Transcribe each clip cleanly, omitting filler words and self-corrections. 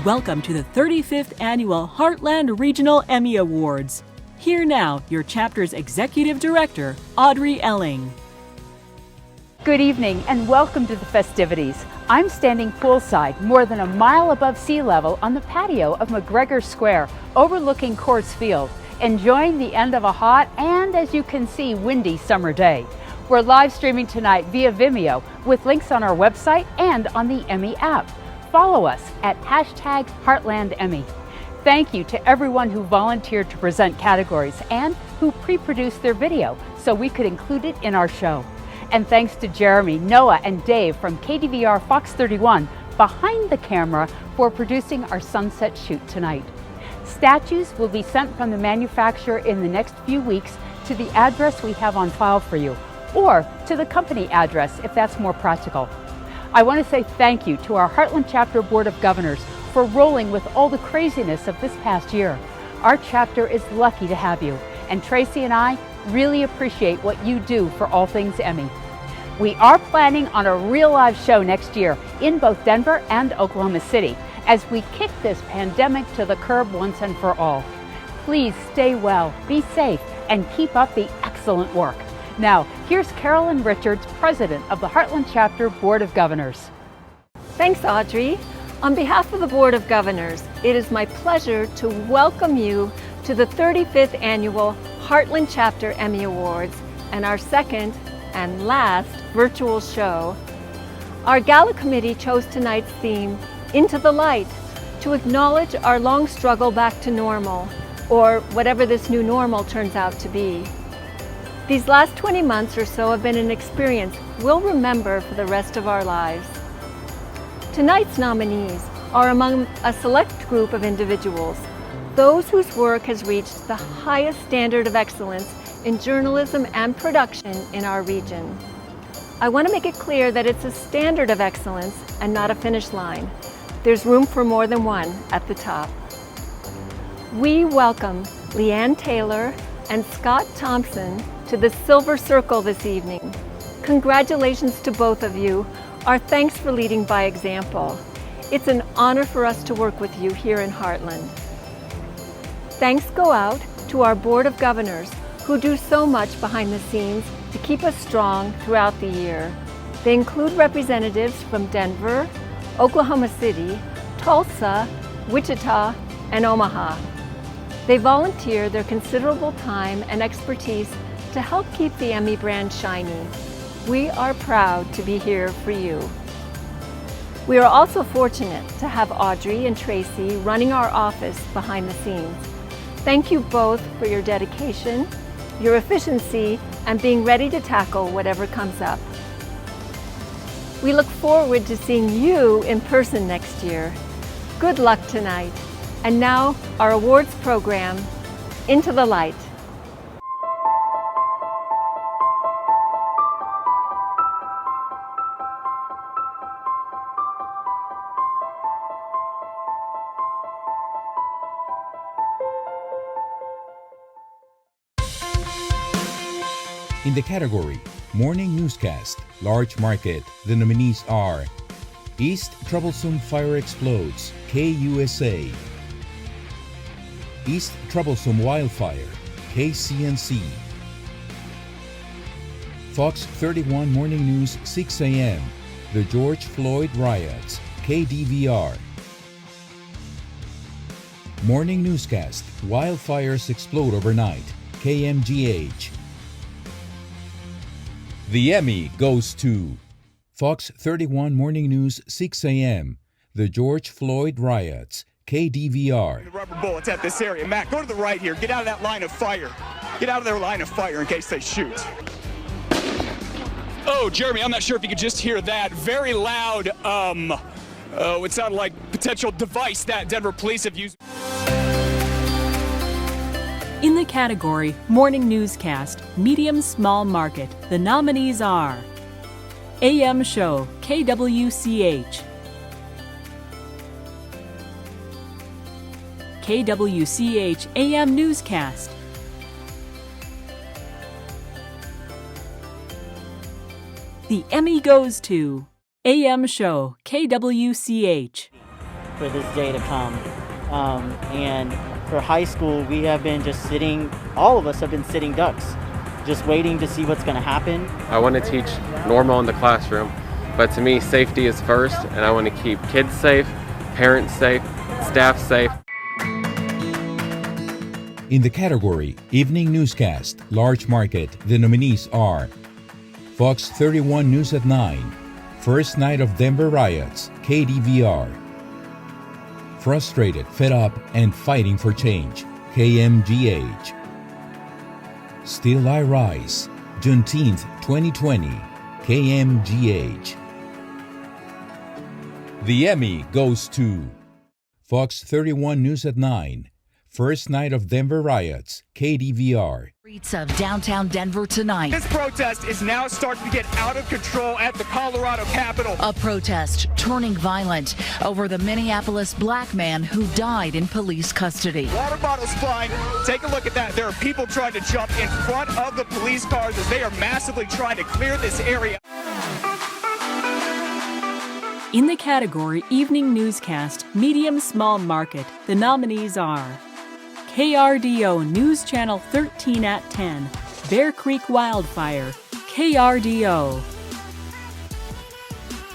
Welcome to the 35th Annual Heartland Regional Emmy Awards. Here now, your chapter's Executive Director, Audrey Elling. Good evening and welcome to the festivities. I'm standing poolside, more than a mile above sea level on the patio of McGregor Square, overlooking Coors Field, enjoying the end of a hot and, as you can see, windy summer day. We're live streaming tonight via Vimeo with links on our website and on the Emmy app. Follow us at #HeartlandEmmy. Thank you to everyone who volunteered to present categories and who pre-produced their video so we could include it in our show. And thanks to Jeremy, Noah, and Dave from KDVR Fox 31 behind the camera for producing our sunset shoot tonight. Statues will be sent from the manufacturer in the next few weeks to the address we have on file for you, or to the company address if that's more practical. I want to say thank you to our Heartland Chapter Board of Governors for rolling with all the craziness of this past year. Our chapter is lucky to have you, and Tracy and I really appreciate what you do for all things Emmy. We are planning on a real live show next year in both Denver and Oklahoma City as we kick this pandemic to the curb once and for all. Please stay well, be safe, and keep up the excellent work. Now, here's Carolyn Richards, President of the Heartland Chapter Board of Governors. Thanks, Audrey. On behalf of the Board of Governors, it is my pleasure to welcome you to the 35th Annual Heartland Chapter Emmy Awards and our second and last virtual show. Our gala committee chose tonight's theme, Into the Light, to acknowledge our long struggle back to normal, or whatever this new normal turns out to be. These last 20 months or so have been an experience we'll remember for the rest of our lives. Tonight's nominees are among a select group of individuals, those whose work has reached the highest standard of excellence in journalism and production in our region. I want to make it clear that it's a standard of excellence and not a finish line. There's room for more than one at the top. We welcome Leanne Taylor and Scott Thompson to the Silver Circle this evening. Congratulations to both of you. Our thanks for leading by example. It's an honor for us to work with you here in Heartland. Thanks go out to our Board of Governors who do so much behind the scenes to keep us strong throughout the year. They include representatives from Denver, Oklahoma City, Tulsa, Wichita, and Omaha. They volunteer their considerable time and expertise to help keep the Emmy brand shiny. We are proud to be here for you. We are also fortunate to have Audrey and Tracy running our office behind the scenes. Thank you both for your dedication, your efficiency, and being ready to tackle whatever comes up. We look forward to seeing you in person next year. Good luck tonight. And now, our awards program, Into the Light. In the category Morning Newscast, Large Market, the nominees are East Troublesome Fire Explodes, KUSA. East Troublesome Wildfire, KCNC. Fox 31 Morning News 6 a.m., The George Floyd Riots, KDVR. Morning Newscast, Wildfires Explode Overnight, KMGH. The Emmy goes to Fox 31 Morning News 6 a.m., The George Floyd Riots, KDVR. The rubber bullets at this area. Matt, go to the right here. Get out of that line of fire. Get out of their line of fire in case they shoot. Oh, Jeremy, I'm not sure if you could just hear that. Very loud, it sounded like potential device that Denver police have used. In the category Morning Newscast, Medium Small Market, the nominees are AM Show, KWCH. KWCH AM Newscast. The Emmy goes to AM Show, KWCH. for this day to come. And for high school, we have been just sitting, all of us have been sitting ducks, just waiting to see what's going to happen. I want to teach normal in the classroom, but to me, safety is first, and I want to keep kids safe, parents safe, staff safe. In the category Evening Newscast, Large Market, the nominees are Fox 31 News at 9, First Night of Denver Riots, KDVR, Frustrated, Fed Up, and Fighting for Change, KMGH, Still I Rise, Juneteenth 2020, KMGH. The Emmy goes to Fox 31 News at 9, First Night of Denver Riots, KDVR. Streets of downtown Denver tonight. This protest is now starting to get out of control at the Colorado Capitol. A protest turning violent over the Minneapolis black man who died in police custody. Water bottles flying. Take a look at that. There are people trying to jump in front of the police cars as they are massively trying to clear this area. In the category Evening Newscast, Medium Small Market, the nominees are KRDO News Channel 13 at 10, Bear Creek Wildfire, KRDO.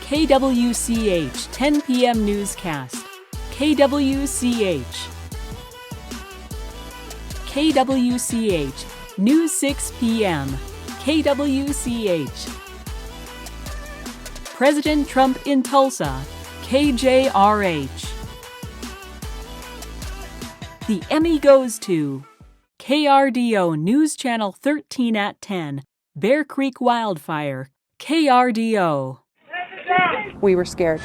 KWCH 10 p.m. Newscast, KWCH. KWCH News 6 p.m., KWCH. President Trump in Tulsa, KJRH. The Emmy goes to KRDO News Channel 13 at 10, Bear Creek Wildfire, KRDO. We were scared.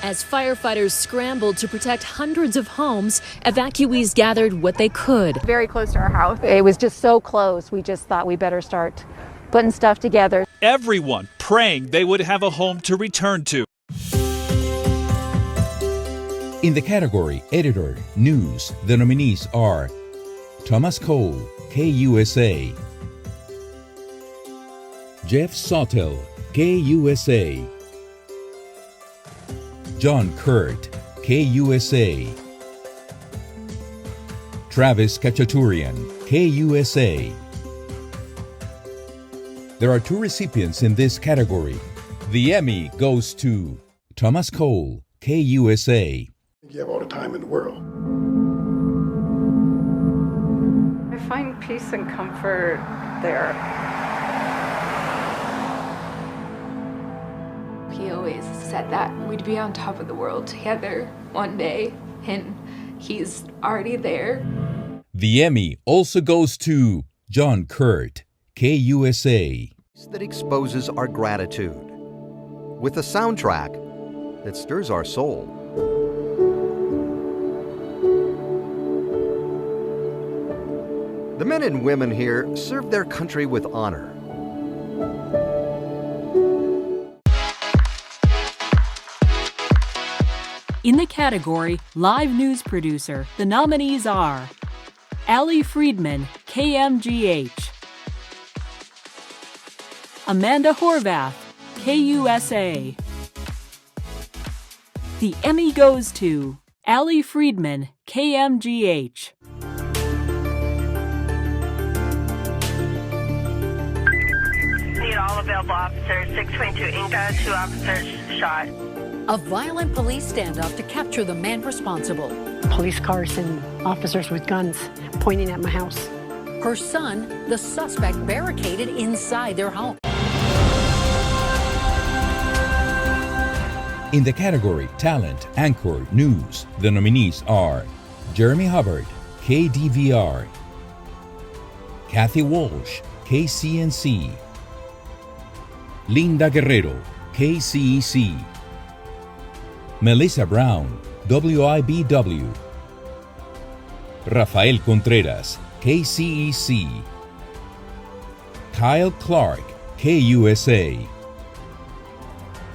As firefighters scrambled to protect hundreds of homes, evacuees gathered what they could. Very close to our house. It was just so close. We just thought we better start putting stuff together. Everyone praying they would have a home to return to. In the category Editor, News, the nominees are Thomas Cole, KUSA, Jeff Sawtell, KUSA, John Kurt, KUSA, Travis Kachaturian, KUSA. There are 2 recipients in this category. The Emmy goes to Thomas Cole, KUSA. You have all the time in the world. I find peace and comfort there. He always said that we'd be on top of the world together one day, and he's already there. The Emmy also goes to John Kurt, KUSA. That exposes our gratitude with a soundtrack that stirs our soul. The men and women here serve their country with honor. In the category Live News Producer, the nominees are Allie Friedman, KMGH, Amanda Horvath, KUSA. The Emmy goes to Allie Friedman, KMGH. Need all available officers. 622 Inca, 2 officers shot. A violent police standoff to capture the man responsible. Police cars and officers with guns pointing at my house. Her son, the suspect, barricaded inside their home. In the category Talent, Anchor, News, the nominees are Jeremy Hubbard, KDVR, Kathy Walsh, KCNC, Linda Guerrero, KCEC, Melissa Brown, WIBW, Rafael Contreras, KCEC, Kyle Clark, KUSA.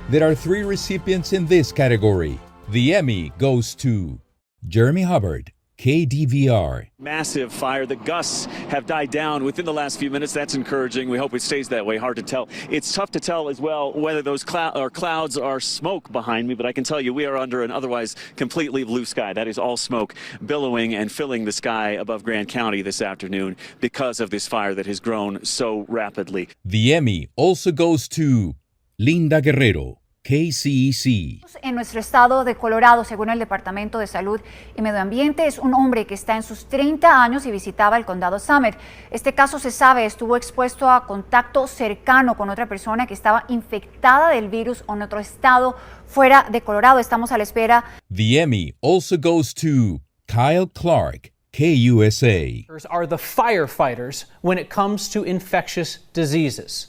There are 3 recipients in this category. The Emmy goes to Jeremy Hubbard, KDVR. Massive fire. The gusts have died down within the last few minutes. That's encouraging. We hope it stays that way. Hard to tell. It's tough to tell as well whether those clouds are smoke behind me, but I can tell you we are under an otherwise completely blue sky. That is all smoke billowing and filling the sky above Grand County this afternoon because of this fire that has grown so rapidly. The Emmy also goes to Linda Guerrero, KCEC. En nuestro estado de Colorado, según el Departamento de Salud y Medio Ambiente, es un hombre que está en sus 30 años y visitaba el condado Summit. Este caso, se sabe, estuvo expuesto a contacto cercano con otra persona que estaba infectada del virus en otro estado fuera de Colorado. Estamos a la espera. The Emmy also goes to Kyle Clark, KUSA. Are the firefighters when it comes to infectious diseases.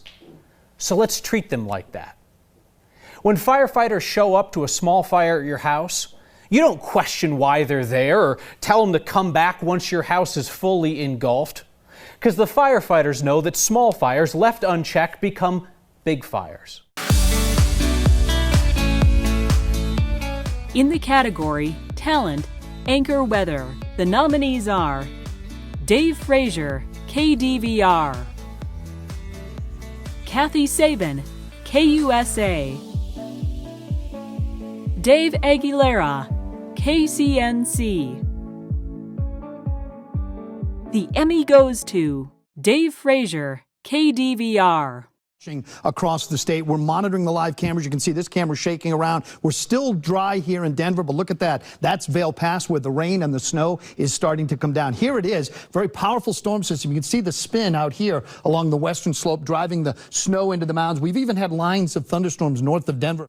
So let's treat them like that. When firefighters show up to a small fire at your house, you don't question why they're there or tell them to come back once your house is fully engulfed, because the firefighters know that small fires left unchecked become big fires. In the category Talent, Anchor Weather, the nominees are Dave Frazier, KDVR, Kathy Sabin, KUSA, Dave Aguilera, KCNC. The Emmy goes to Dave Frazier, KDVR. Across the state, we're monitoring the live cameras. You can see this camera shaking around. We're still dry here in Denver, but look at that. That's Vail Pass, where the rain and the snow is starting to come down. Here it is, very powerful storm system. You can see the spin out here along the western slope, driving the snow into the mountains. We've even had lines of thunderstorms north of Denver.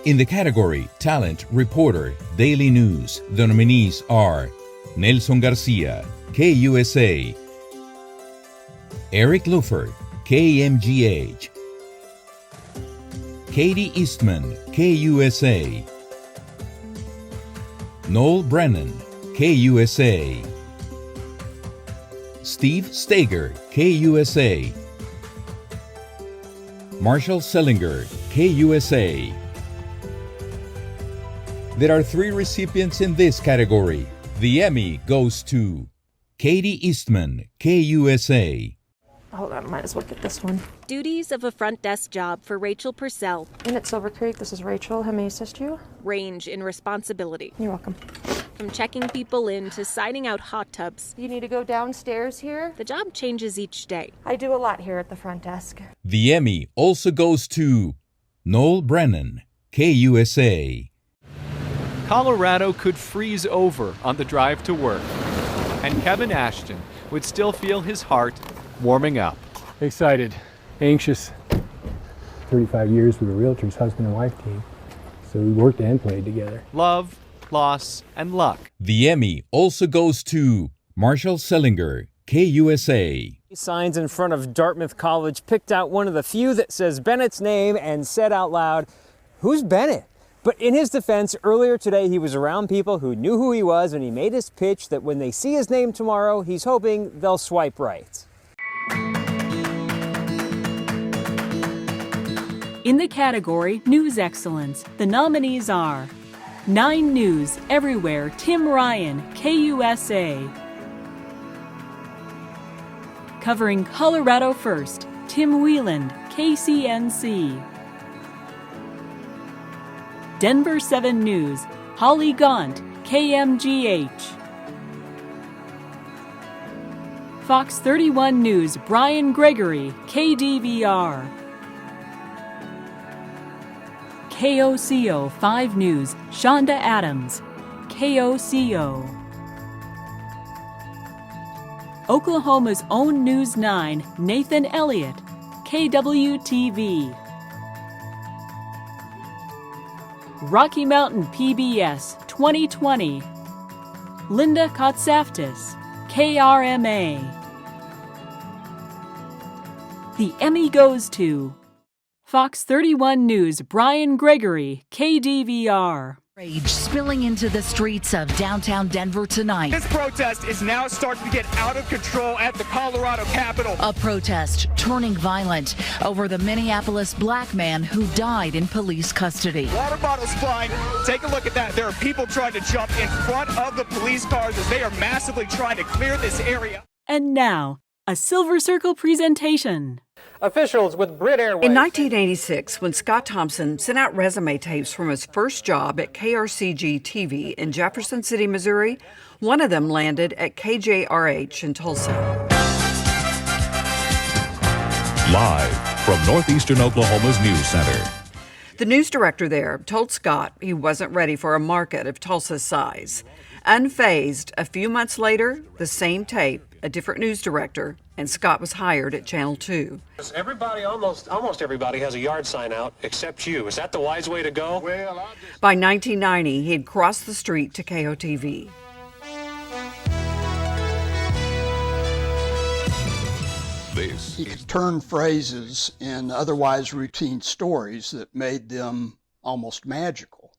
In the category Talent, Reporter, Daily News, the nominees are Nelson Garcia, KUSA, Eric Luffer, KMGH, Katie Eastman, KUSA, Noel Brennan, KUSA, Steve Stager, KUSA, Marshall Sellinger, KUSA. There are 3 recipients in this category. The Emmy goes to Katie Eastman, KUSA. Hold on, might as well get this one. Duties of a front desk job for Rachel Purcell. In at Silver Creek, this is Rachel. How may I assist you? Range in responsibility. You're welcome. From checking people in to signing out hot tubs. You need to go downstairs here? The job changes each day. I do a lot here at the front desk. The Emmy also goes to Noel Brennan, KUSA. Colorado could freeze over on the drive to work, and Kevin Ashton would still feel his heart warming up. Excited, anxious. 35 years we were realtors, husband and wife team, so we worked and played together. Love, loss, and luck. The Emmy also goes to Marshall Sellinger, KUSA. Signs in front of Dartmouth College picked out one of the few that says Bennett's name and said out loud, "Who's Bennett?" But in his defense, earlier today he was around people who knew who he was, and he made his pitch that when they see his name tomorrow, he's hoping they'll swipe right. In the category News Excellence, the nominees are 9 News Everywhere, Tim Ryan, KUSA. Covering Colorado First, Tim Wieland, KCNC. Denver 7 News, Holly Gaunt, KMGH. Fox 31 News, Brian Gregory, KDVR. KOCO 5 News, Shonda Adams, KOCO. Oklahoma's own News 9, Nathan Elliott, KWTV. Rocky Mountain PBS 2020, Linda Kotsaftis, KRMA. The Emmy goes to Fox 31 News, Brian Gregory, KDVR. Rage spilling into the streets of downtown Denver tonight. This protest is now starting to get out of control at the Colorado Capitol. A protest turning violent over the Minneapolis black man who died in police custody. Water bottles flying. Take a look at that. There are people trying to jump in front of the police cars as they are massively trying to clear this area. And now, a Silver Circle presentation. Officials with Brit Airways. In 1986, when Scott Thompson sent out resume tapes from his first job at KRCG TV in Jefferson City, Missouri, one of them landed at KJRH in Tulsa. Live from northeastern Oklahoma's News Center. The news director there told Scott he wasn't ready for a market of Tulsa's size. Unfazed, a few months later, the same tape, a different news director, and Scott was hired at Channel 2. Everybody, almost everybody has a yard sign out except you. Is that the wise way to go? By 1990, he had crossed the street to KOTV. He could turn phrases in otherwise routine stories that made them almost magical.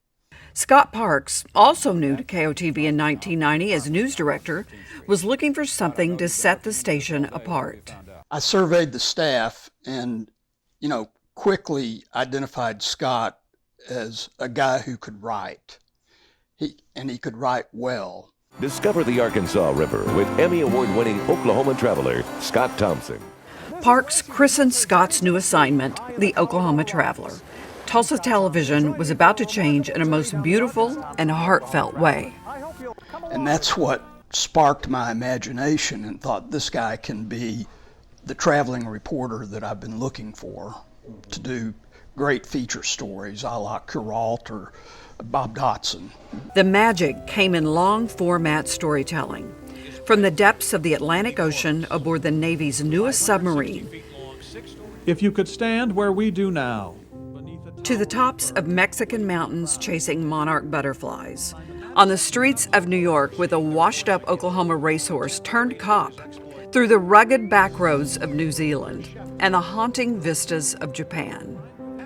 Scott Parks, also new to KOTV in 1990 as news director, was looking for something to set the station apart. I surveyed the staff and, quickly identified Scott as a guy who could write. He could write well. Discover the Arkansas River with Emmy Award-winning Oklahoma traveler Scott Thompson. Parks christened Scott's new assignment the Oklahoma Traveler. Tulsa television was about to change in a most beautiful and heartfelt way. And that's what sparked my imagination and thought this guy can be the traveling reporter that I've been looking for to do great feature stories a la Kuralt or Bob Dotson. The magic came in long format storytelling. From the depths of the Atlantic Ocean aboard the Navy's newest submarine. If you could stand where we do now. To the tops of Mexican mountains chasing monarch butterflies. On the streets of New York with a washed-up Oklahoma racehorse turned cop. Through the rugged back roads of New Zealand and the haunting vistas of Japan.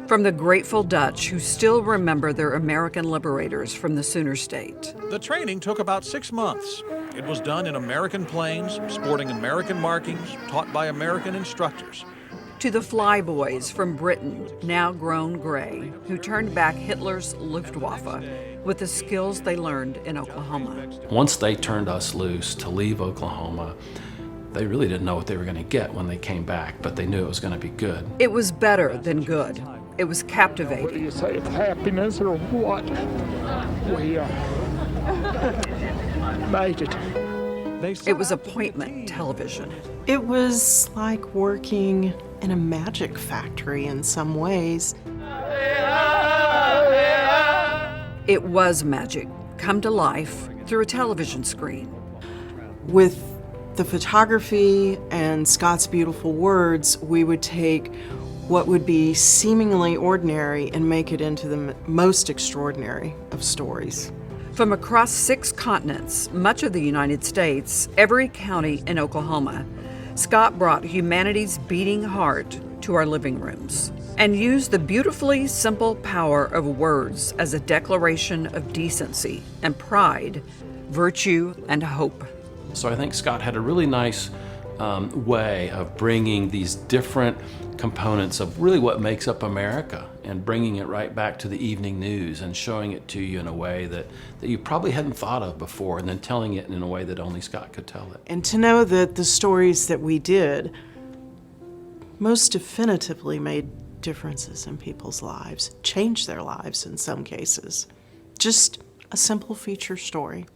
From the grateful Dutch who still remember their American liberators from the Sooner State. The training took about 6 months. It was done in American planes, sporting American markings, taught by American instructors. To the flyboys from Britain, now grown gray, who turned back Hitler's Luftwaffe with the skills they learned in Oklahoma. Once they turned us loose to leave Oklahoma, they really didn't know what they were going to get when they came back, but they knew it was going to be good. It was better than good. It was captivating. What do you say, it's happiness or what? We made it. It was appointment television. It was like working in a magic factory in some ways. It was magic, come to life through a television screen. With the photography and Scott's beautiful words, we would take what would be seemingly ordinary and make it into the most extraordinary of stories. From across 6 continents, much of the United States, every county in Oklahoma, Scott brought humanity's beating heart to our living rooms and used the beautifully simple power of words as a declaration of decency and pride, virtue and hope. So I think Scott had a really nice way of bringing these different components of really what makes up America and bringing it right back to the evening news and showing it to you in a way that you probably hadn't thought of before, and then telling it in a way that only Scott could tell it. And to know that the stories that we did most definitively made differences in people's lives, changed their lives in some cases. Just a simple feature story.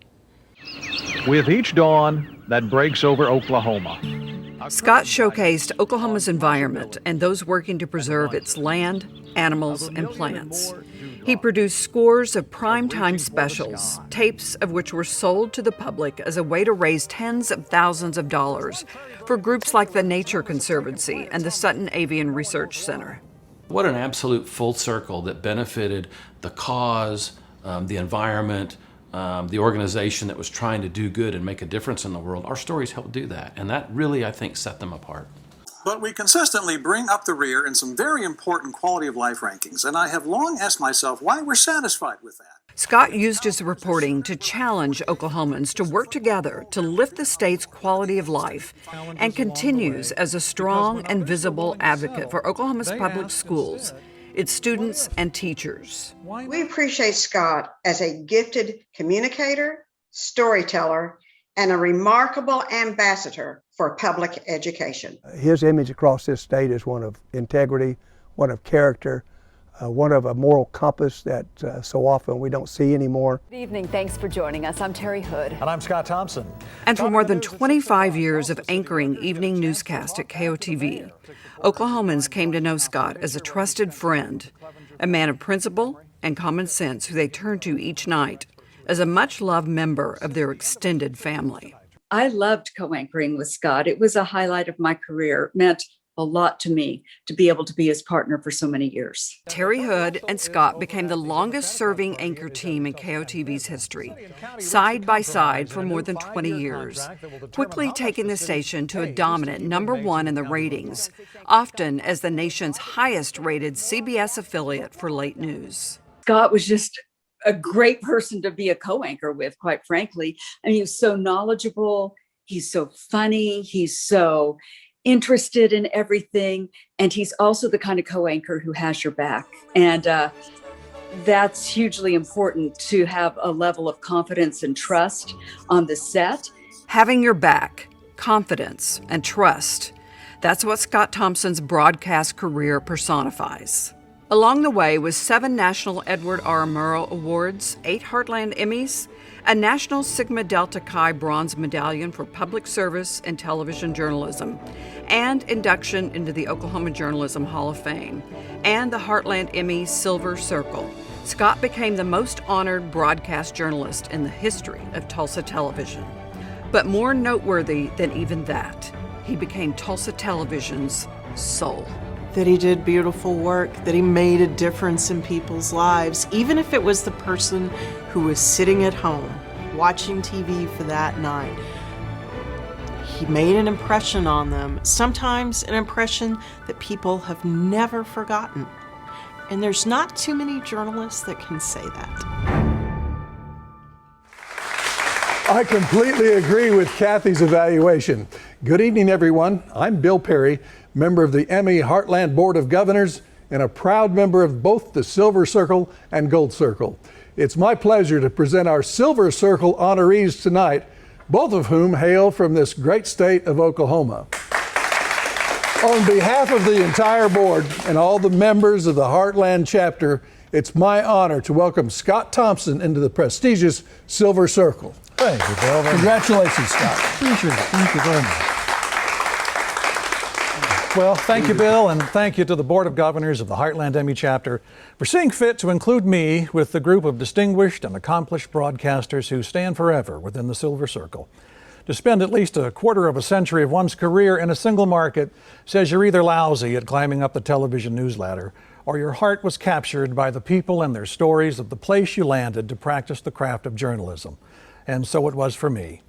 With each dawn that breaks over Oklahoma. Scott showcased Oklahoma's environment and those working to preserve its land, animals, and plants. He produced scores of primetime specials, tapes of which were sold to the public as a way to raise tens of thousands of dollars for groups like the Nature Conservancy and the Sutton Avian Research Center. What an absolute full circle that benefited the cause, the environment, the organization that was trying to do good and make a difference in the world. Our stories helped do that, and that really, I think, set them apart. But we consistently bring up the rear in some very important quality of life rankings, and I have long asked myself why we're satisfied with that. Scott used his reporting to challenge Oklahomans to work together to lift the state's quality of life, and continues as a strong and visible advocate for Oklahoma's public schools, its students and teachers. We appreciate Scott as a gifted communicator, storyteller, and a remarkable ambassador for public education. His image across this state is one of integrity, one of character, one of a moral compass that so often we don't see anymore. Good evening. Thanks for joining us. I'm Terry Hood. And I'm Scott Thompson. And for more than 25 years of anchoring evening newscast at KOTV, Oklahomans came to know Scott as a trusted friend, a man of principle and common sense who they turned to each night as a much-loved member of their extended family. I loved co-anchoring with Scott. It was a highlight of my career. It meant a lot to me to be able to be his partner for so many years. Terry Hood and Scott became the longest-serving anchor team in KOTV's history, side by side for more than 20 years, quickly taking the station to a dominant #1 in the ratings, often as the nation's highest-rated CBS affiliate for late news. Scott was just a great person to be a co-anchor with, quite frankly. I mean, he was so knowledgeable, he's so funny, he's so interested in everything, and he's also the kind of co-anchor who has your back. And that's hugely important, to have a level of confidence and trust on the set. Having your back, confidence, and trust. That's what Scott Thompson's broadcast career personifies. Along the way was 7 National Edward R. Murrow Awards, 8 Heartland Emmys, a National Sigma Delta Chi Bronze Medallion for Public Service in Television Journalism, and induction into the Oklahoma Journalism Hall of Fame, and the Heartland Emmy Silver Circle. Scott became the most honored broadcast journalist in the history of Tulsa television. But more noteworthy than even that, he became Tulsa television's soul. That he did beautiful work, that he made a difference in people's lives, even if it was the person who was sitting at home watching TV for that night. He made an impression on them, sometimes an impression that people have never forgotten. And there's not too many journalists that can say that. I completely agree with Kathy's evaluation. Good evening, everyone. I'm Bill Perry, member of the Emmy Heartland Board of Governors and a proud member of both the Silver Circle and Gold Circle. It's my pleasure to present our Silver Circle honorees tonight, both of whom hail from this great state of Oklahoma. On behalf of the entire board and all the members of the Heartland chapter, it's my honor to welcome Scott Thompson into the prestigious Silver Circle. Thank you, Bill. Congratulations, Scott. Appreciate it. Thank you very much. Well, thank you, Bill, and thank you to the Board of Governors of the Heartland Emmy chapter for seeing fit to include me with the group of distinguished and accomplished broadcasters who stand forever within the Silver Circle. To spend at least a quarter of a century of one's career in a single market says you're either lousy at climbing up the television news ladder, or your heart was captured by the people and their stories of the place you landed to practice the craft of journalism. And so it was for me.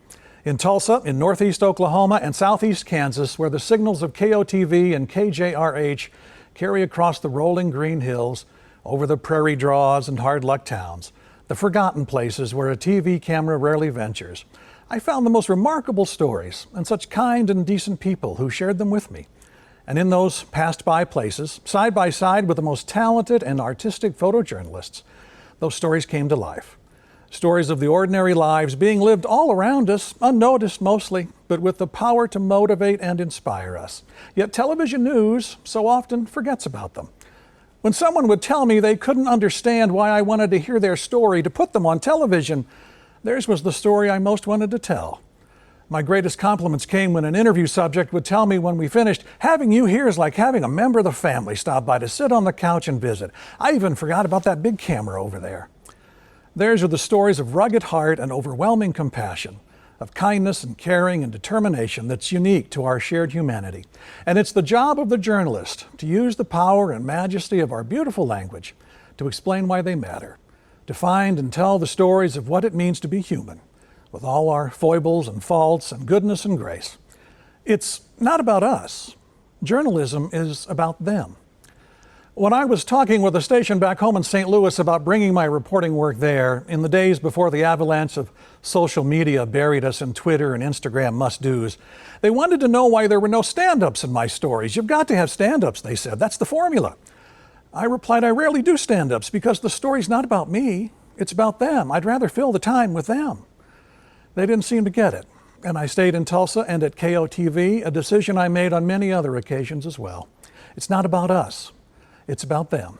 In Tulsa, in northeast Oklahoma, and southeast Kansas, where the signals of KOTV and KJRH carry across the rolling green hills, over the prairie draws and hard luck towns, the forgotten places where a TV camera rarely ventures, I found the most remarkable stories and such kind and decent people who shared them with me. And in those passed by places, side by side with the most talented and artistic photojournalists, those stories came to life. Stories of the ordinary lives being lived all around us, unnoticed mostly, but with the power to motivate and inspire us. Yet television news so often forgets about them. When someone would tell me they couldn't understand why I wanted to hear their story to put them on television, theirs was the story I most wanted to tell. My greatest compliments came when an interview subject would tell me when we finished, "Having you here is like having a member of the family stop by to sit on the couch and visit. I even forgot about that big camera over there." Theirs are the stories of rugged heart and overwhelming compassion, of kindness and caring and determination that's unique to our shared humanity. And it's the job of the journalist to use the power and majesty of our beautiful language to explain why they matter, to find and tell the stories of what it means to be human, with all our foibles and faults and goodness and grace. It's not about us. Journalism is about them. When I was talking with a station back home in St. Louis about bringing my reporting work there in the days before the avalanche of social media buried us in Twitter and Instagram must-dos, they wanted to know why there were no stand-ups in my stories. You've got to have stand-ups, they said. That's the formula. I replied, I rarely do stand-ups because the story's not about me. It's about them. I'd rather fill the time with them. They didn't seem to get it. And I stayed in Tulsa and at KOTV, a decision I made on many other occasions as well. It's not about us. It's about them.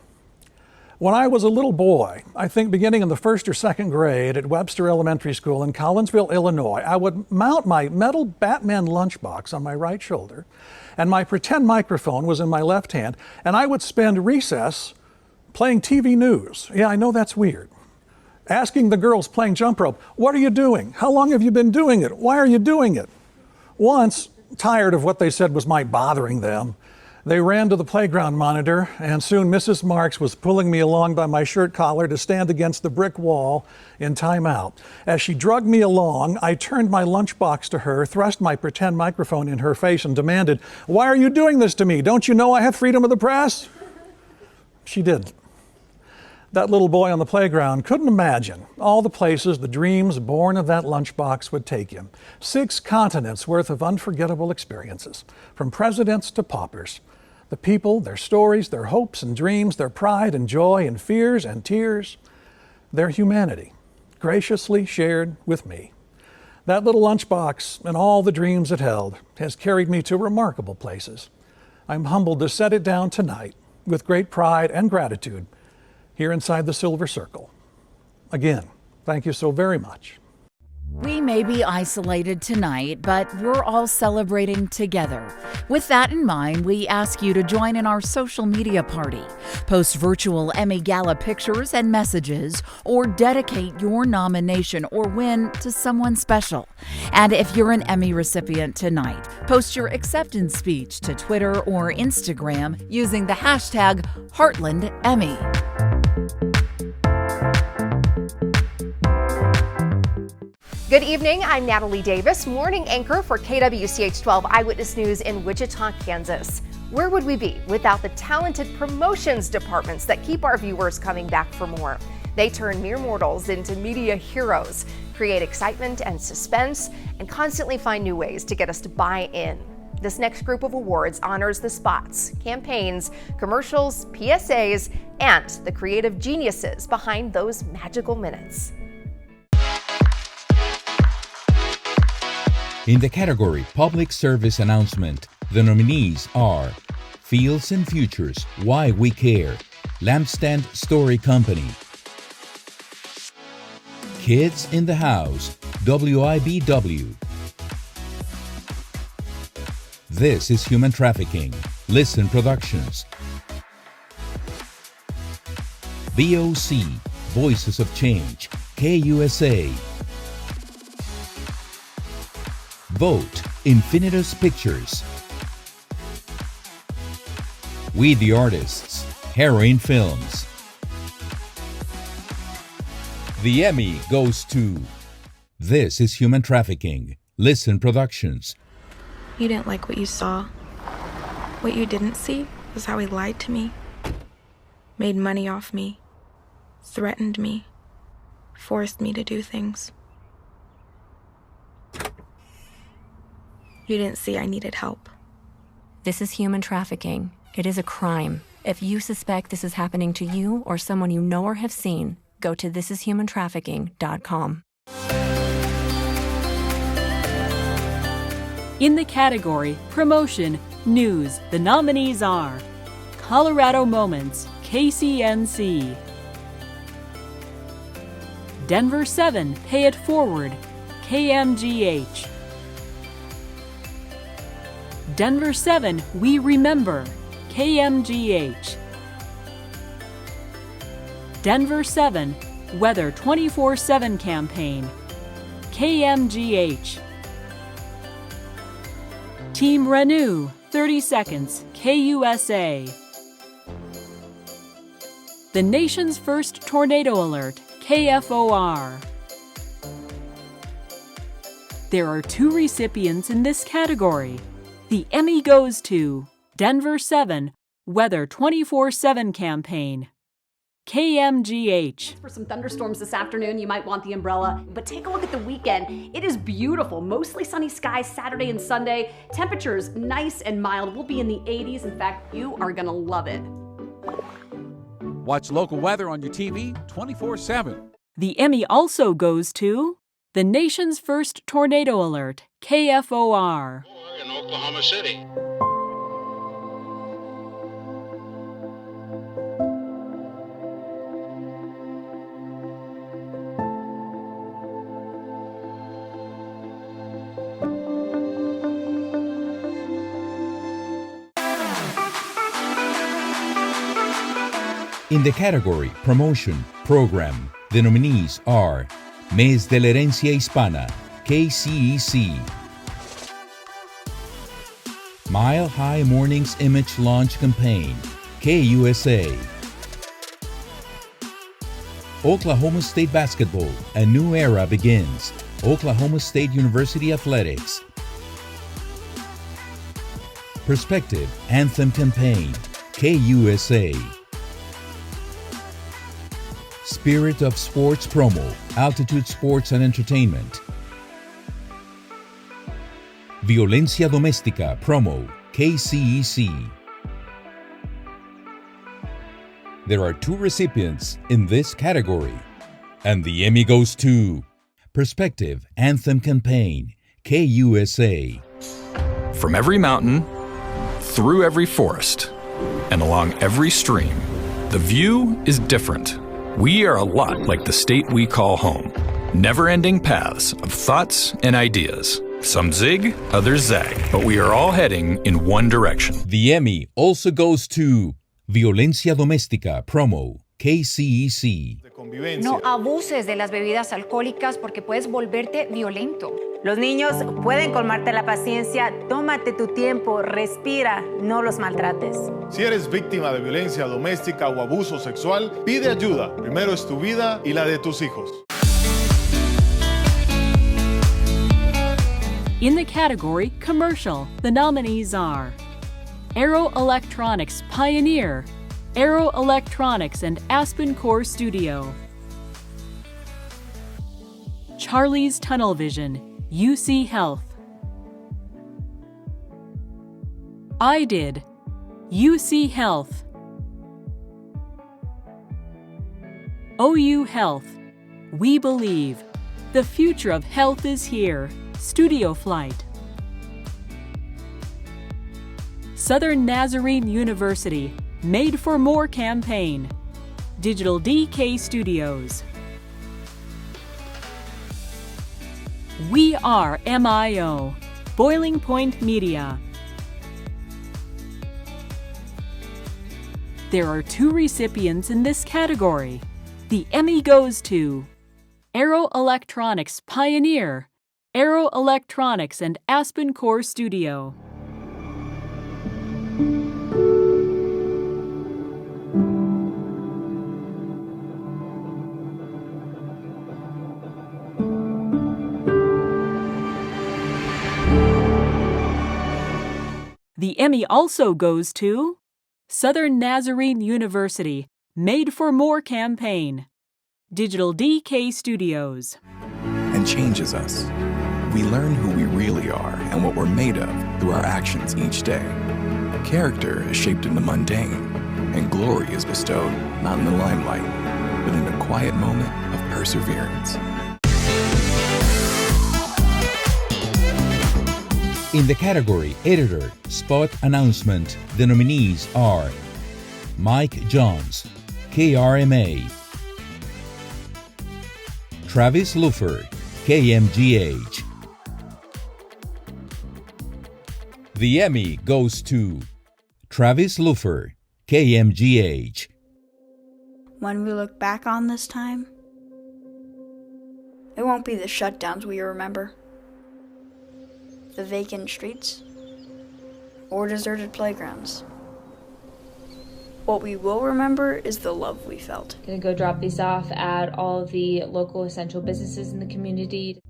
When I was a little boy, I think beginning in the first or second grade at Webster Elementary School in Collinsville, Illinois, I would mount my metal Batman lunchbox on my right shoulder, and my pretend microphone was in my left hand, and I would spend recess playing TV news. Yeah, I know that's weird. Asking the girls playing jump rope, what are you doing? How long have you been doing it? Why are you doing it? Once, tired of what they said was my bothering them, they ran to the playground monitor, and soon Mrs. Marks was pulling me along by my shirt collar to stand against the brick wall in timeout. As she dragged me along, I turned my lunchbox to her, thrust my pretend microphone in her face, and demanded, why are you doing this to me? Don't you know I have freedom of the press? She didn't. That little boy on the playground couldn't imagine all the places the dreams born of that lunchbox would take him. 6 continents worth of unforgettable experiences, from presidents to paupers. The people, their stories, their hopes and dreams, their pride and joy and fears and tears, their humanity, graciously shared with me. That little lunchbox and all the dreams it held has carried me to remarkable places. I'm humbled to set it down tonight with great pride and gratitude here inside the Silver Circle. Again, thank you so very much. We may be isolated tonight, but we're all celebrating together. With that in mind, we ask you to join in our social media party. Post virtual Emmy Gala pictures and messages, or dedicate your nomination or win to someone special. And if you're an Emmy recipient tonight, post your acceptance speech to Twitter or Instagram using the hashtag Heartland Emmy. Good evening, I'm Natalie Davis, morning anchor for KWCH 12 Eyewitness News in Wichita, Kansas. Where would we be without the talented promotions departments that keep our viewers coming back for more? They turn mere mortals into media heroes, create excitement and suspense, and constantly find new ways to get us to buy in. This next group of awards honors the spots, campaigns, commercials, PSAs, and the creative geniuses behind those magical minutes. In the category Public Service Announcement, the nominees are Fields and Futures, Why We Care, Lampstand Story Company, Kids in the House, WIBW. This is Human Trafficking, Listen Productions. VOC, Voices of Change, KUSA. Vote, Infinitus Pictures. We the Artists, Heroin Films. The Emmy goes to This is Human Trafficking, Listen Productions. You didn't like what you saw. What you didn't see was how he lied to me, made money off me, threatened me, forced me to do things. You didn't see I needed help. This is human trafficking. It is a crime. If you suspect this is happening to you or someone you know or have seen, go to thisishumantrafficking.com. In the category Promotion News, the nominees are Colorado Moments, KCNC. Denver 7, Pay It Forward, KMGH. Denver 7, We Remember, KMGH. Denver 7, Weather 24/7 Campaign, KMGH. Team Renew, 30 Seconds, KUSA. The nation's first tornado alert, KFOR. There are 2 recipients in this category. The Emmy goes to Denver 7 Weather 24/7 campaign. KMGH. For some thunderstorms this afternoon, you might want the umbrella, but take a look at the weekend. It is beautiful. Mostly sunny skies Saturday and Sunday. Temperatures nice and mild. We'll be in the 80s. In fact, you are gonna love it. Watch local weather on your TV 24/7. The Emmy also goes to the nation's first tornado alert, KFOR. In Oklahoma City. In the category Promotion Program, the nominees are Mes de la Herencia Hispana, KCEC, Mile High Mornings Image Launch Campaign, KUSA, Oklahoma State Basketball, A New Era Begins, Oklahoma State University Athletics, Perspective Anthem Campaign, KUSA, Spirit of Sports Promo, Altitude Sports and Entertainment, Violencia Doméstica Promo, KCEC. There are 2 recipients in this category, and the Emmy goes to Perspective Anthem Campaign, KUSA. From every mountain, through every forest, and along every stream, the view is different. We are a lot like the state we call home. Never-ending paths of thoughts and ideas. Some zig, others zag, but we are all heading in one direction. The Emmy also goes to Violencia Doméstica Promo, KCEC. No abuses de las bebidas alcohólicas porque puedes volverte violento. Los niños pueden colmarte la paciencia. Tómate tu tiempo, respira, no los maltrates. Si eres víctima de violencia doméstica o abuso sexual, pide ayuda. Primero es tu vida y la de tus hijos. In the category Commercial, the nominees are Aero Electronics Pioneer, Aero Electronics and Aspen Core Studio, Charlie's Tunnel Vision, UC Health, I Did, UC Health, OU Health, We Believe, the future of health is here, Studio Flight, Southern Nazarene University, Made for More campaign, Digital DK Studios. We are MIO, Boiling Point Media. There are 2 recipients in this category. The Emmy goes to Aero Electronics Pioneer, Aero Electronics and Aspen Core Studio. The Emmy also goes to Southern Nazarene University, Made for More campaign, Digital DK Studios. And changes us. We learn who we really are and what we're made of through our actions each day. Character is shaped in the mundane, and glory is bestowed not in the limelight, but in a quiet moment of perseverance. In the category Editor, Spot Announcement, the nominees are Mike Johns, KRMA, Travis Luffer, KMGH. The Emmy goes to Travis Luffer, KMGH. When we look back on this time, it won't be the shutdowns we remember, the vacant streets, or deserted playgrounds. What we will remember is the love we felt. Gonna go drop these off at all of the local essential businesses in the community.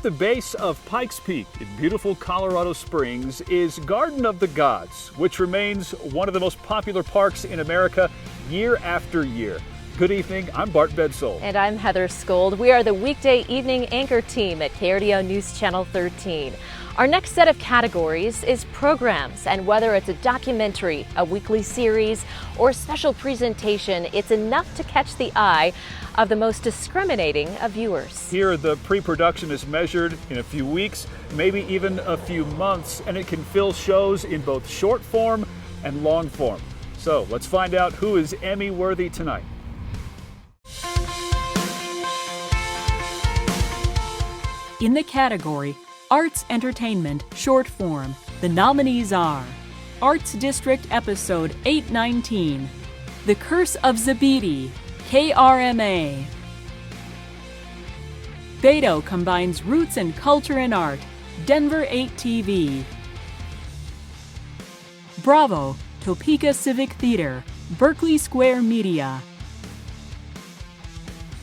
the base of Pikes Peak in beautiful Colorado Springs is Garden of the Gods, which remains one of the most popular parks in America year after year. Good evening, I'm Bart Bedsole. And I'm Heather Skold. We are the weekday evening anchor team at KRDO News Channel 13. Our next set of categories is programs, and whether it's a documentary, a weekly series, or a special presentation, it's enough to catch the eye of the most discriminating of viewers. Here, the pre-production is measured in a few weeks, maybe even a few months, and it can fill shows in both short form and long form. So let's find out who is Emmy worthy tonight. In the category Arts Entertainment Short Form, the nominees are Arts District Episode 819, The Curse of Zabidi, KRMA. Beto combines roots and culture and art, Denver 8 TV. Bravo, Topeka Civic Theater, Berkeley Square Media.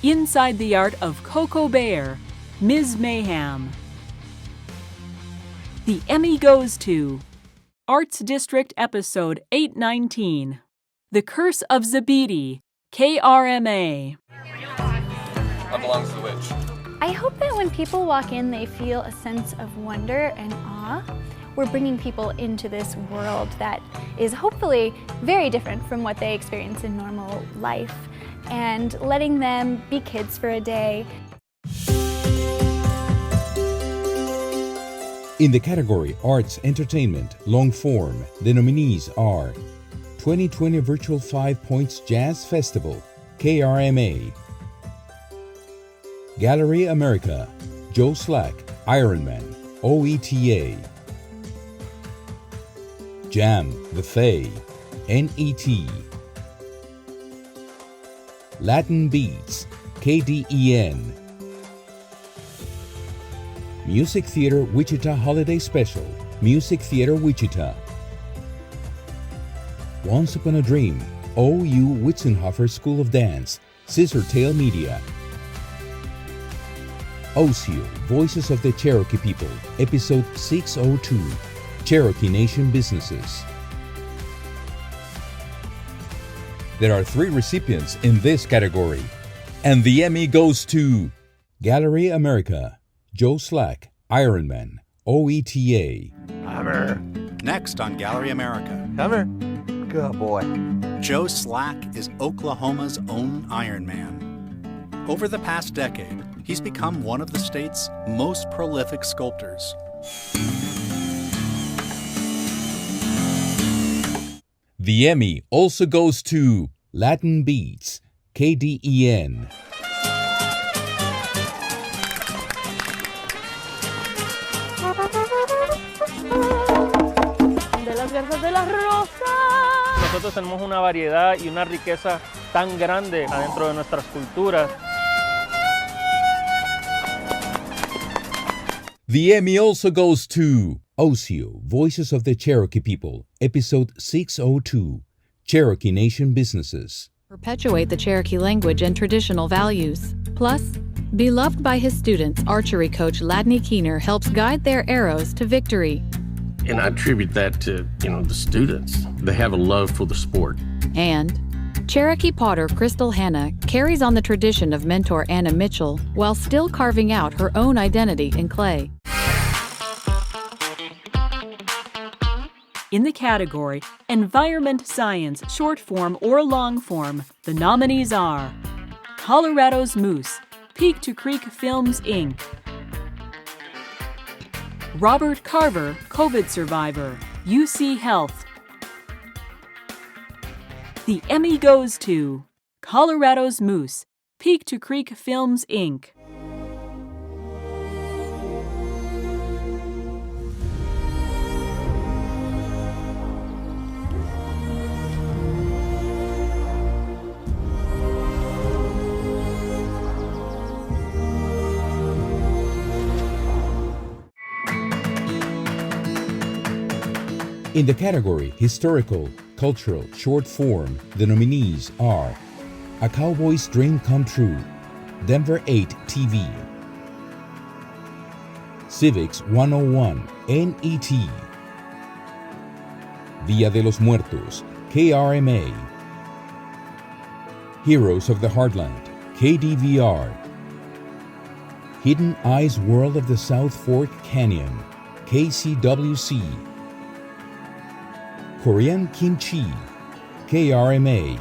Inside the Art of Coco Bear, Ms. Mayhem. The Emmy goes to Arts District Episode 819, The Curse of Zabidi, KRMA. That belongs to the witch. I hope that when people walk in, they feel a sense of wonder and awe. We're bringing people into this world that is hopefully very different from what they experience in normal life, and letting them be kids for a day. In the category Arts Entertainment Long Form, the nominees are 2020 Virtual 5 Points Jazz Festival, KRMA. Gallery America, Joe Slack, Ironman, OETA. Jam, The Fae, NET. Latin Beats, KDEN. Music Theater Wichita Holiday Special, Music Theater Wichita. Once Upon a Dream, OU Witzenhofer School of Dance, Scissortail Media. OSU, Voices of the Cherokee People, Episode 602, Cherokee Nation Businesses. There are 3 recipients in this category, and the Emmy goes to Gallery America, Joe Slack, Ironman, OETA. Hammer. Next on Gallery America. Hammer. Good boy. Joe Slack is Oklahoma's own Ironman. Over the past decade, he's become one of the state's most prolific sculptors. The Emmy also goes to Latin Beats, KDEN. Nosotros tenemos una variedad y una riqueza tan grande adentro de nuestras culturas. The Emmy also goes to OSU, Voices of the Cherokee People, Episode 602, Cherokee Nation Businesses. Perpetuate the Cherokee language and traditional values. Plus, beloved by his students, archery coach Ladney Keener helps guide their arrows to victory. And I attribute that to, the students. They have a love for the sport. And Cherokee potter Crystal Hanna carries on the tradition of mentor Anna Mitchell while still carving out her own identity in clay. In the category Environment Science Short Form or Long Form, the nominees are Colorado's Moose, Peak to Creek Films, Inc. Robert Carver, COVID survivor, UC Health. The Emmy goes to Colorado's Moose, Peak to Creek Films, Inc. In the category Historical, Cultural, Short Form, the nominees are A Cowboy's Dream Come True, Denver 8 TV. Civics 101, NET. Dia de los Muertos, KRMA. Heroes of the Heartland, KDVR. Hidden Eyes World of the South Fork Canyon, KCWC. Korean Kimchi, KRMA.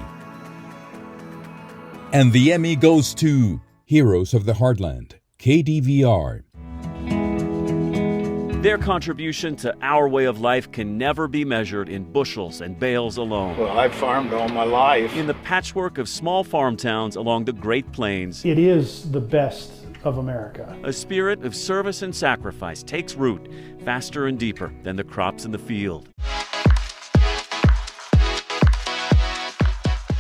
And the Emmy goes to Heroes of the Heartland, KDVR. Their contribution to our way of life can never be measured in bushels and bales alone. Well, I've farmed all my life. In the patchwork of small farm towns along the Great Plains, it is the best of America. A spirit of service and sacrifice takes root faster and deeper than the crops in the field.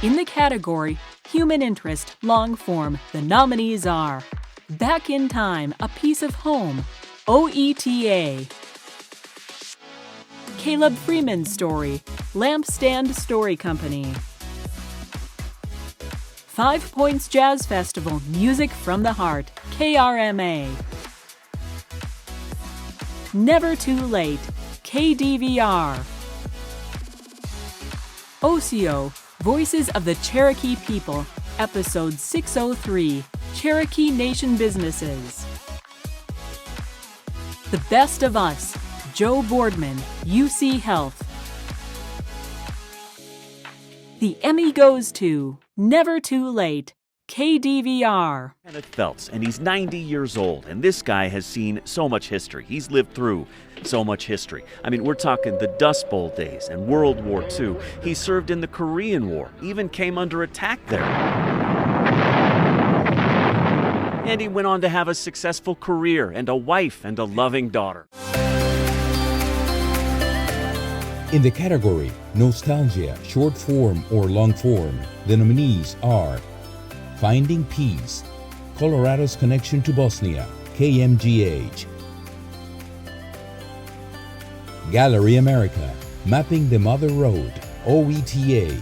In the category Human Interest Long Form, the nominees are Back in Time, A Piece of Home, OETA. Caleb Freeman's Story, Lampstand Story Company. 5 Points Jazz Festival, Music from the Heart, KRMA. Never Too Late, KDVR. OCIO, Voices of the Cherokee People, Episode 603, Cherokee Nation Businesses. The Best of Us, Joe Boardman, UC Health. The Emmy goes to Never Too Late, KDVR. Kenneth Phelps, and he's 90 years old, and this guy has seen so much history. He's lived through so much history. I mean, we're talking the Dust Bowl days and World War II. He served in the Korean War, even came under attack there. And he went on to have a successful career and a wife and a loving daughter. In the category Nostalgia, Short Form or Long Form, the nominees are Finding Peace, Colorado's Connection to Bosnia, KMGH. Gallery America, Mapping the Mother Road, OETA.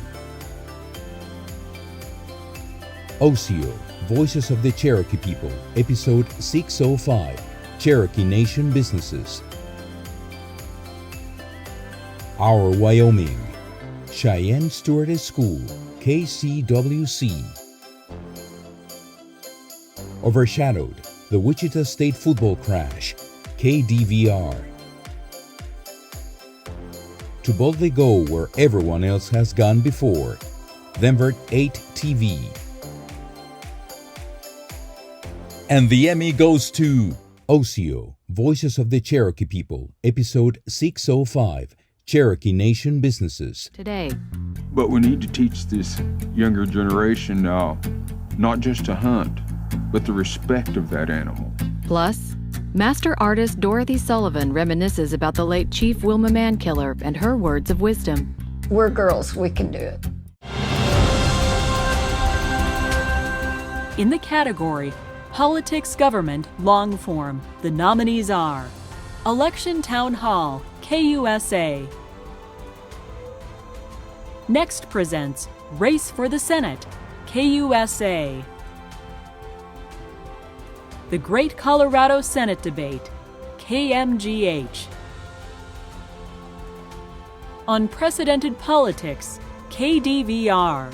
OCIO, Voices of the Cherokee People, Episode 605, Cherokee Nation Businesses. Our Wyoming, Cheyenne Stewardess School, KCWC. Overshadowed, the Wichita State Football Crash, KDVR. To boldly go where everyone else has gone before, Denver 8 TV. And the Emmy goes to OCIO, Voices of the Cherokee People, Episode 605, Cherokee Nation Businesses. Today. But we need to teach this younger generation not just to hunt, but the respect of that animal. Plus, master artist Dorothy Sullivan reminisces about the late Chief Wilma Mankiller and her words of wisdom. We're girls, we can do it. In the category Politics Government Long Form, the nominees are Election Town Hall, KUSA. Next presents Race for the Senate, KUSA. The Great Colorado Senate Debate, KMGH. Unprecedented Politics, KDVR.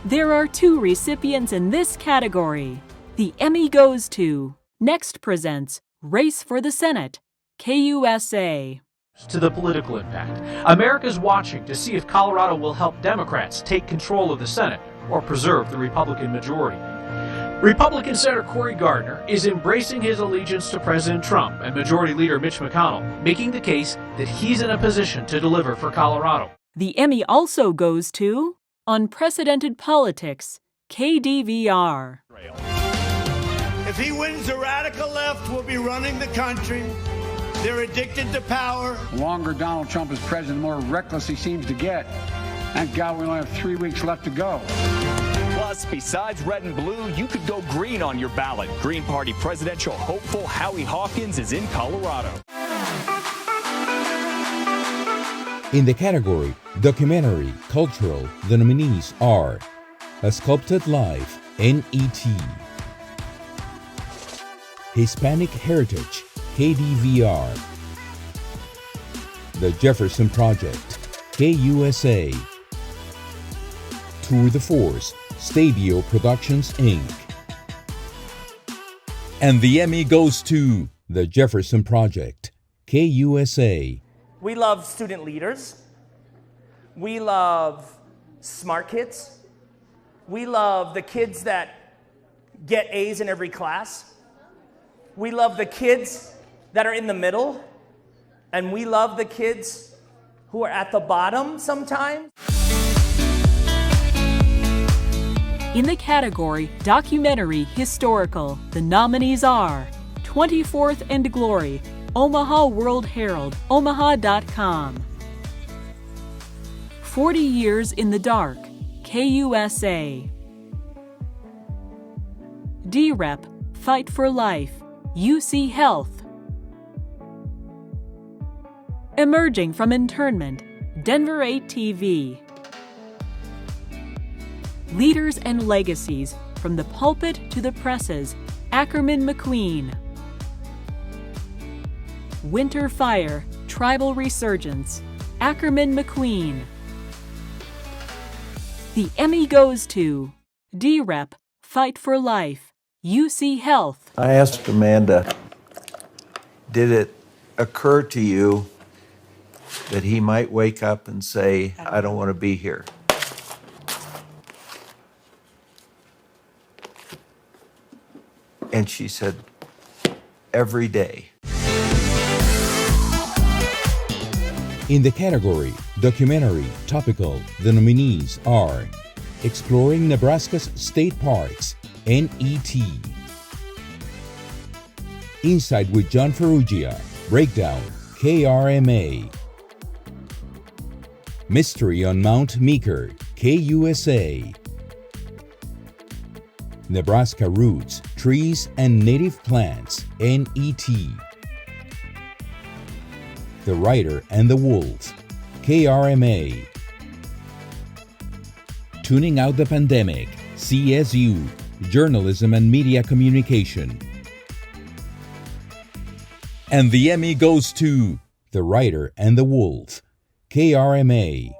There are 2 recipients in this category. The Emmy goes to Next presents Race for the Senate, KUSA. To the political impact. America's watching to see if Colorado will help Democrats take control of the Senate or preserve the Republican majority. Republican Senator Cory Gardner is embracing his allegiance to President Trump and Majority Leader Mitch McConnell, making the case that he's in a position to deliver for Colorado. The Emmy also goes to Unprecedented Politics, KDVR. If he wins, the radical left will be running the country. They're addicted to power. The longer Donald Trump is president, the more reckless he seems to get. Thank God we only have 3 weeks left to go. Plus, besides red and blue, you could go green on your ballot. Green Party presidential hopeful Howie Hawkins is in Colorado. In the category Documentary, Cultural, the nominees are A Sculpted Life, NET. Hispanic Heritage, KDVR. The Jefferson Project, KUSA. Tour de Force, Stadio Productions, Inc. And the Emmy goes to the Jefferson Project, KUSA. We love student leaders. We love smart kids. We love the kids that get A's in every class. We love the kids that are in the middle. And we love the kids who are at the bottom sometimes. In the category Documentary Historical, the nominees are 24th and Glory, Omaha World Herald, omaha.com. 40 Years in the Dark, KUSA. DREP, Fight for Life, UC Health. Emerging from Internment, Denver 8 TV. Leaders and Legacies, From the Pulpit to the Presses, Ackerman McQueen. Winter Fire, Tribal Resurgence, Ackerman McQueen. The Emmy goes to DREP, Fight for Life, UC Health. I asked Amanda, did it occur to you that he might wake up and say, I don't want to be here? And she said, every day. In the category Documentary Topical, the nominees are Exploring Nebraska's State Parks, NET. Inside with John Ferrugia, Breakdown, KRMA. Mystery on Mount Meeker, KUSA. Nebraska Roots, Trees and Native Plants, NET. The Rider and the Wolf, KRMA. Tuning Out the Pandemic, CSU, Journalism and Media Communication. And the Emmy goes to The Rider and the Wolf, KRMA.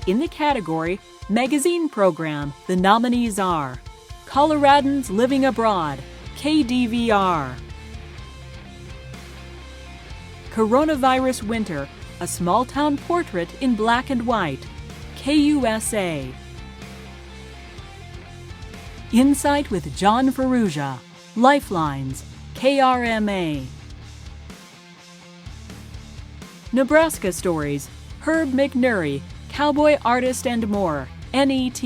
In the category Magazine Program, the nominees are Coloradans Living Abroad, KDVR. Coronavirus Winter, a small town portrait in black and white, KUSA. Insight with John Ferrugia, Lifelines, KRMA. Nebraska Stories, Herb McNary, Cowboy Artist and More, NET.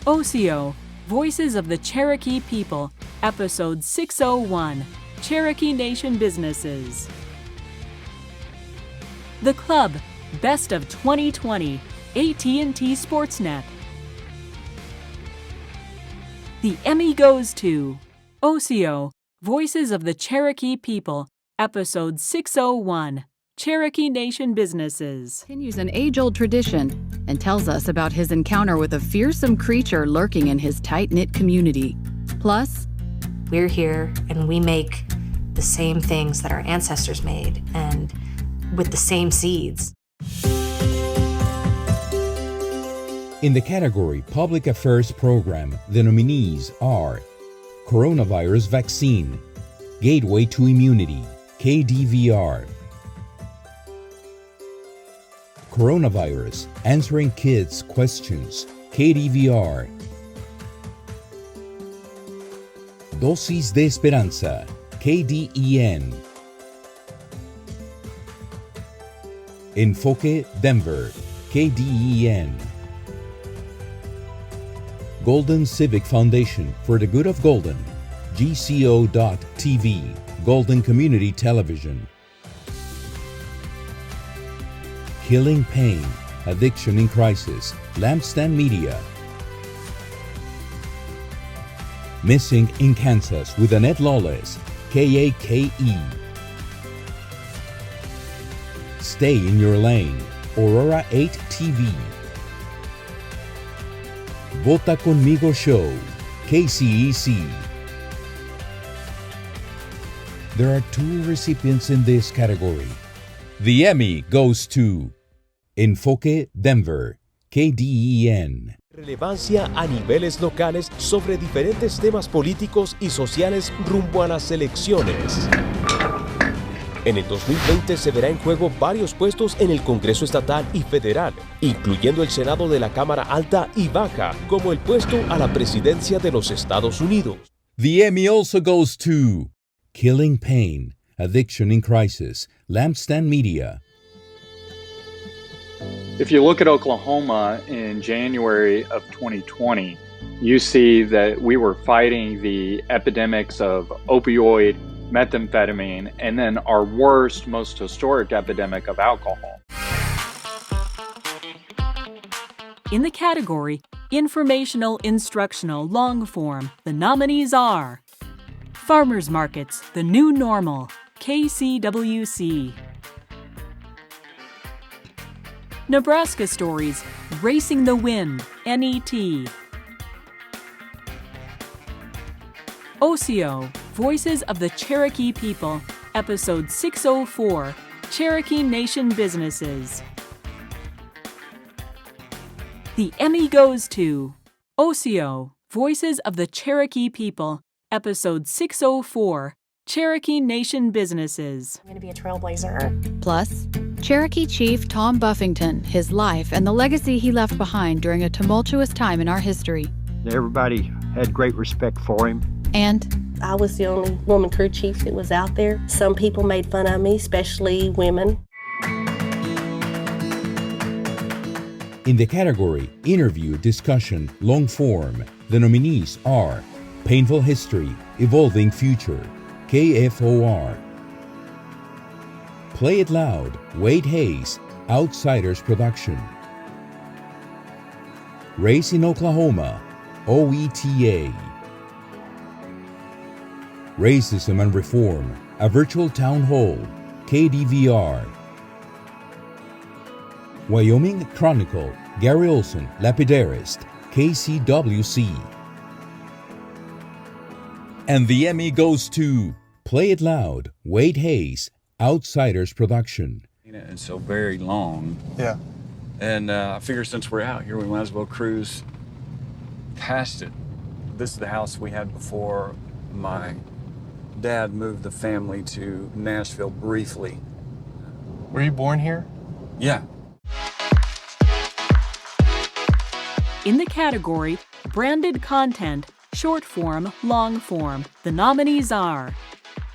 OCO, Voices of the Cherokee People, Episode 601, Cherokee Nation Businesses. The Club, Best of 2020, AT&T Sportsnet. The Emmy goes to OCO, Voices of the Cherokee People, Episode 601, Cherokee Nation Businesses. Continues an age-old tradition and tells us about his encounter with a fearsome creature lurking in his tight-knit community. Plus, we're here and we make the same things that our ancestors made and with the same seeds. In the category Public Affairs Program, the nominees are Coronavirus Vaccine, Gateway to Immunity, KDVR. Coronavirus, Answering Kids' Questions, KDVR. Dosis de Esperanza, KDEN. Enfoque Denver, KDEN. Golden Civic Foundation for the Good of Golden, GCO.TV, Golden Community Television. Killing Pain, Addiction in Crisis, Lampstand Media. Missing in Kansas with Annette Lawless, KAKE. Stay in Your Lane, Aurora 8 TV. Vota Conmigo Show, KCEC. There are 2 recipients in this category. The Emmy goes to Enfoque Denver, KDEN. Relevancia a niveles locales sobre diferentes temas políticos y sociales rumbo a las elecciones. En el 2020 se verá en juego varios puestos en el Congreso Estatal y Federal, incluyendo el Senado de la Cámara Alta y Baja, como el puesto a la presidencia de los Estados Unidos. The Emmy also goes to Killing Pain, Addiction in Crisis, Lampstand Media. If you look at Oklahoma in January of 2020, you see that we were fighting the epidemics of opioid, methamphetamine, and then our worst, most historic epidemic of alcohol. In the category Informational Instructional Long Form, the nominees are Farmers Markets, The New Normal, KCWC. Nebraska Stories, Racing the Wind, NET. OCO, Voices of the Cherokee People, Episode 604, Cherokee Nation Businesses. The Emmy goes to OCO, Voices of the Cherokee People, Episode 604, Cherokee Nation Businesses. I'm going to be a trailblazer. Plus, Cherokee Chief Tom Buffington, his life, and the legacy he left behind during a tumultuous time in our history. Everybody had great respect for him. And I was the only woman crew chief that was out there. Some people made fun of me, especially women. In the category Interview, Discussion, Long Form, the nominees are Painful History, Evolving Future, KFOR. Play It Loud, Wade Hayes, Outsiders Production. Race in Oklahoma, OETA. Racism and Reform, A Virtual Town Hall, KDVR. Wyoming Chronicle, Gary Olson, Lapidarist, KCWC. And the Emmy goes to Play It Loud, Wade Hayes, Outsiders Production. It's so very long. Yeah. And I figure since we're out here, we might as well cruise past it. This is the house we had before my dad moved the family to Nashville briefly. Were you born here? Yeah. In the category Branded Content, Short Form, Long Form, the nominees are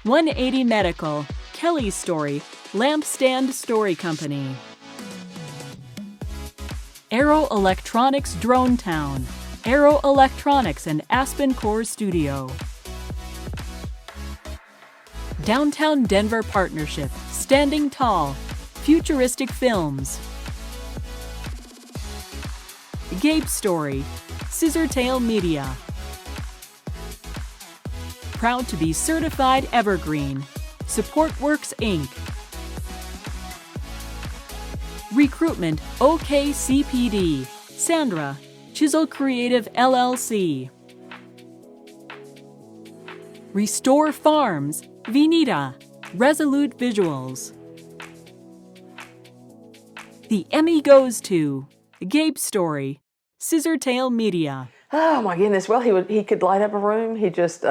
180 Medical, Kelly's Story, Lampstand Story Company. Aero Electronics Drone Town, Aero Electronics and Aspen Core Studio. Downtown Denver Partnership, Standing Tall, Futuristic Films. Gabe Story, Scissortail Media. Proud to be certified evergreen, SupportWorks Inc. Recruitment OKCPD, Sandra, Chisel Creative LLC. Restore Farms, Vinita, Resolute Visuals. The Emmy goes to Gabe Story, Scissortail Media. Oh my goodness! Well, he could light up a room. He just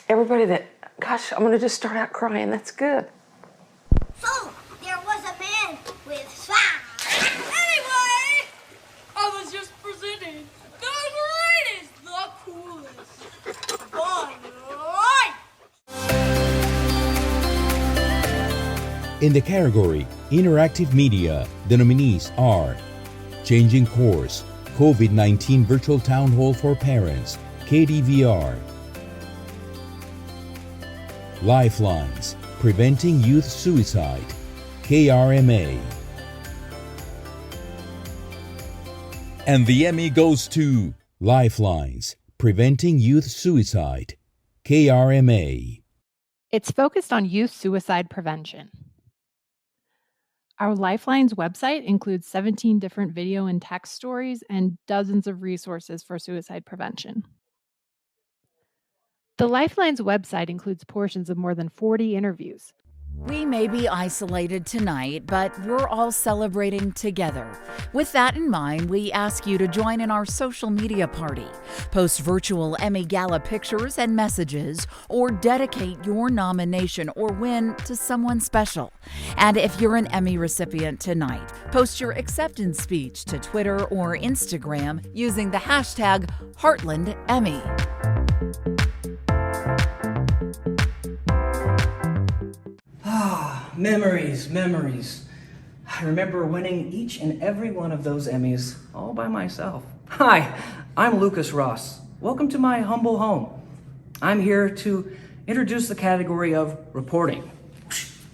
everybody that, gosh, I'm gonna just start out crying. That's good. So there was a man with fire. Anyway, I was just presenting the greatest, the coolest. Fun, right? In the category Interactive Media, the nominees are Changing Course, COVID-19 Virtual Town Hall for Parents, KDVR. Lifelines, Preventing Youth Suicide, KRMA. And the Emmy goes to Lifelines, Preventing Youth Suicide, KRMA. It's focused on youth suicide prevention. Our Lifelines website includes 17 different video and text stories and dozens of resources for suicide prevention. The Lifelines website includes portions of more than 40 interviews. We may be isolated tonight, but we're all celebrating together. With that in mind, we ask you to join in our social media party. Post virtual Emmy Gala pictures and messages, or dedicate your nomination or win to someone special. And if you're an Emmy recipient tonight, post your acceptance speech to Twitter or Instagram using the hashtag Heartland Emmy. Memories, memories. I remember winning each and every one of those Emmys all by myself. Hi, I'm Lucas Ross. Welcome to my humble home. I'm here to introduce the category of reporting.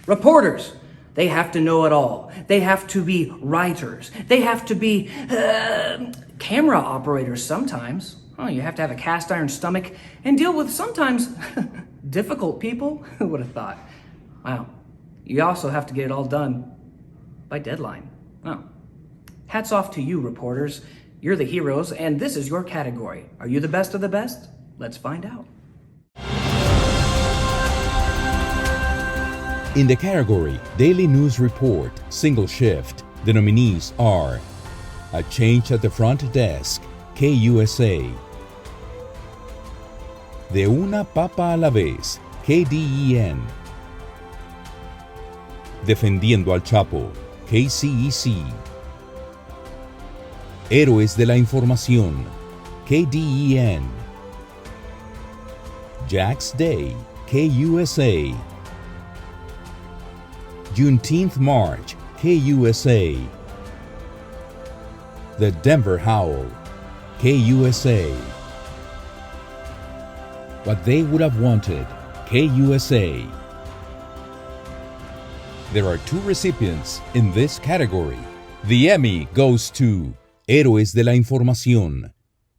Reporters, they have to know it all. They have to be writers. They have to be camera operators sometimes. Oh, you have to have a cast iron stomach and deal with sometimes difficult people. Who would have thought? Wow. You also have to get it all done by deadline. Oh. Hats off to you, reporters. You're the heroes, and this is your category. Are you the best of the best? Let's find out. In the category Daily News Report, Single Shift, the nominees are A Change at the Front Desk, KUSA. De una papa a la vez, KDEN. Defendiendo al Chapo, KCEC. Héroes de la Información, KDEN. Jack's Day, KUSA. Juneteenth March, KUSA. The Denver Howl, KUSA. What They Would Have Wanted, KUSA. There are 2 recipients in this category. The Emmy goes to Héroes de la Información,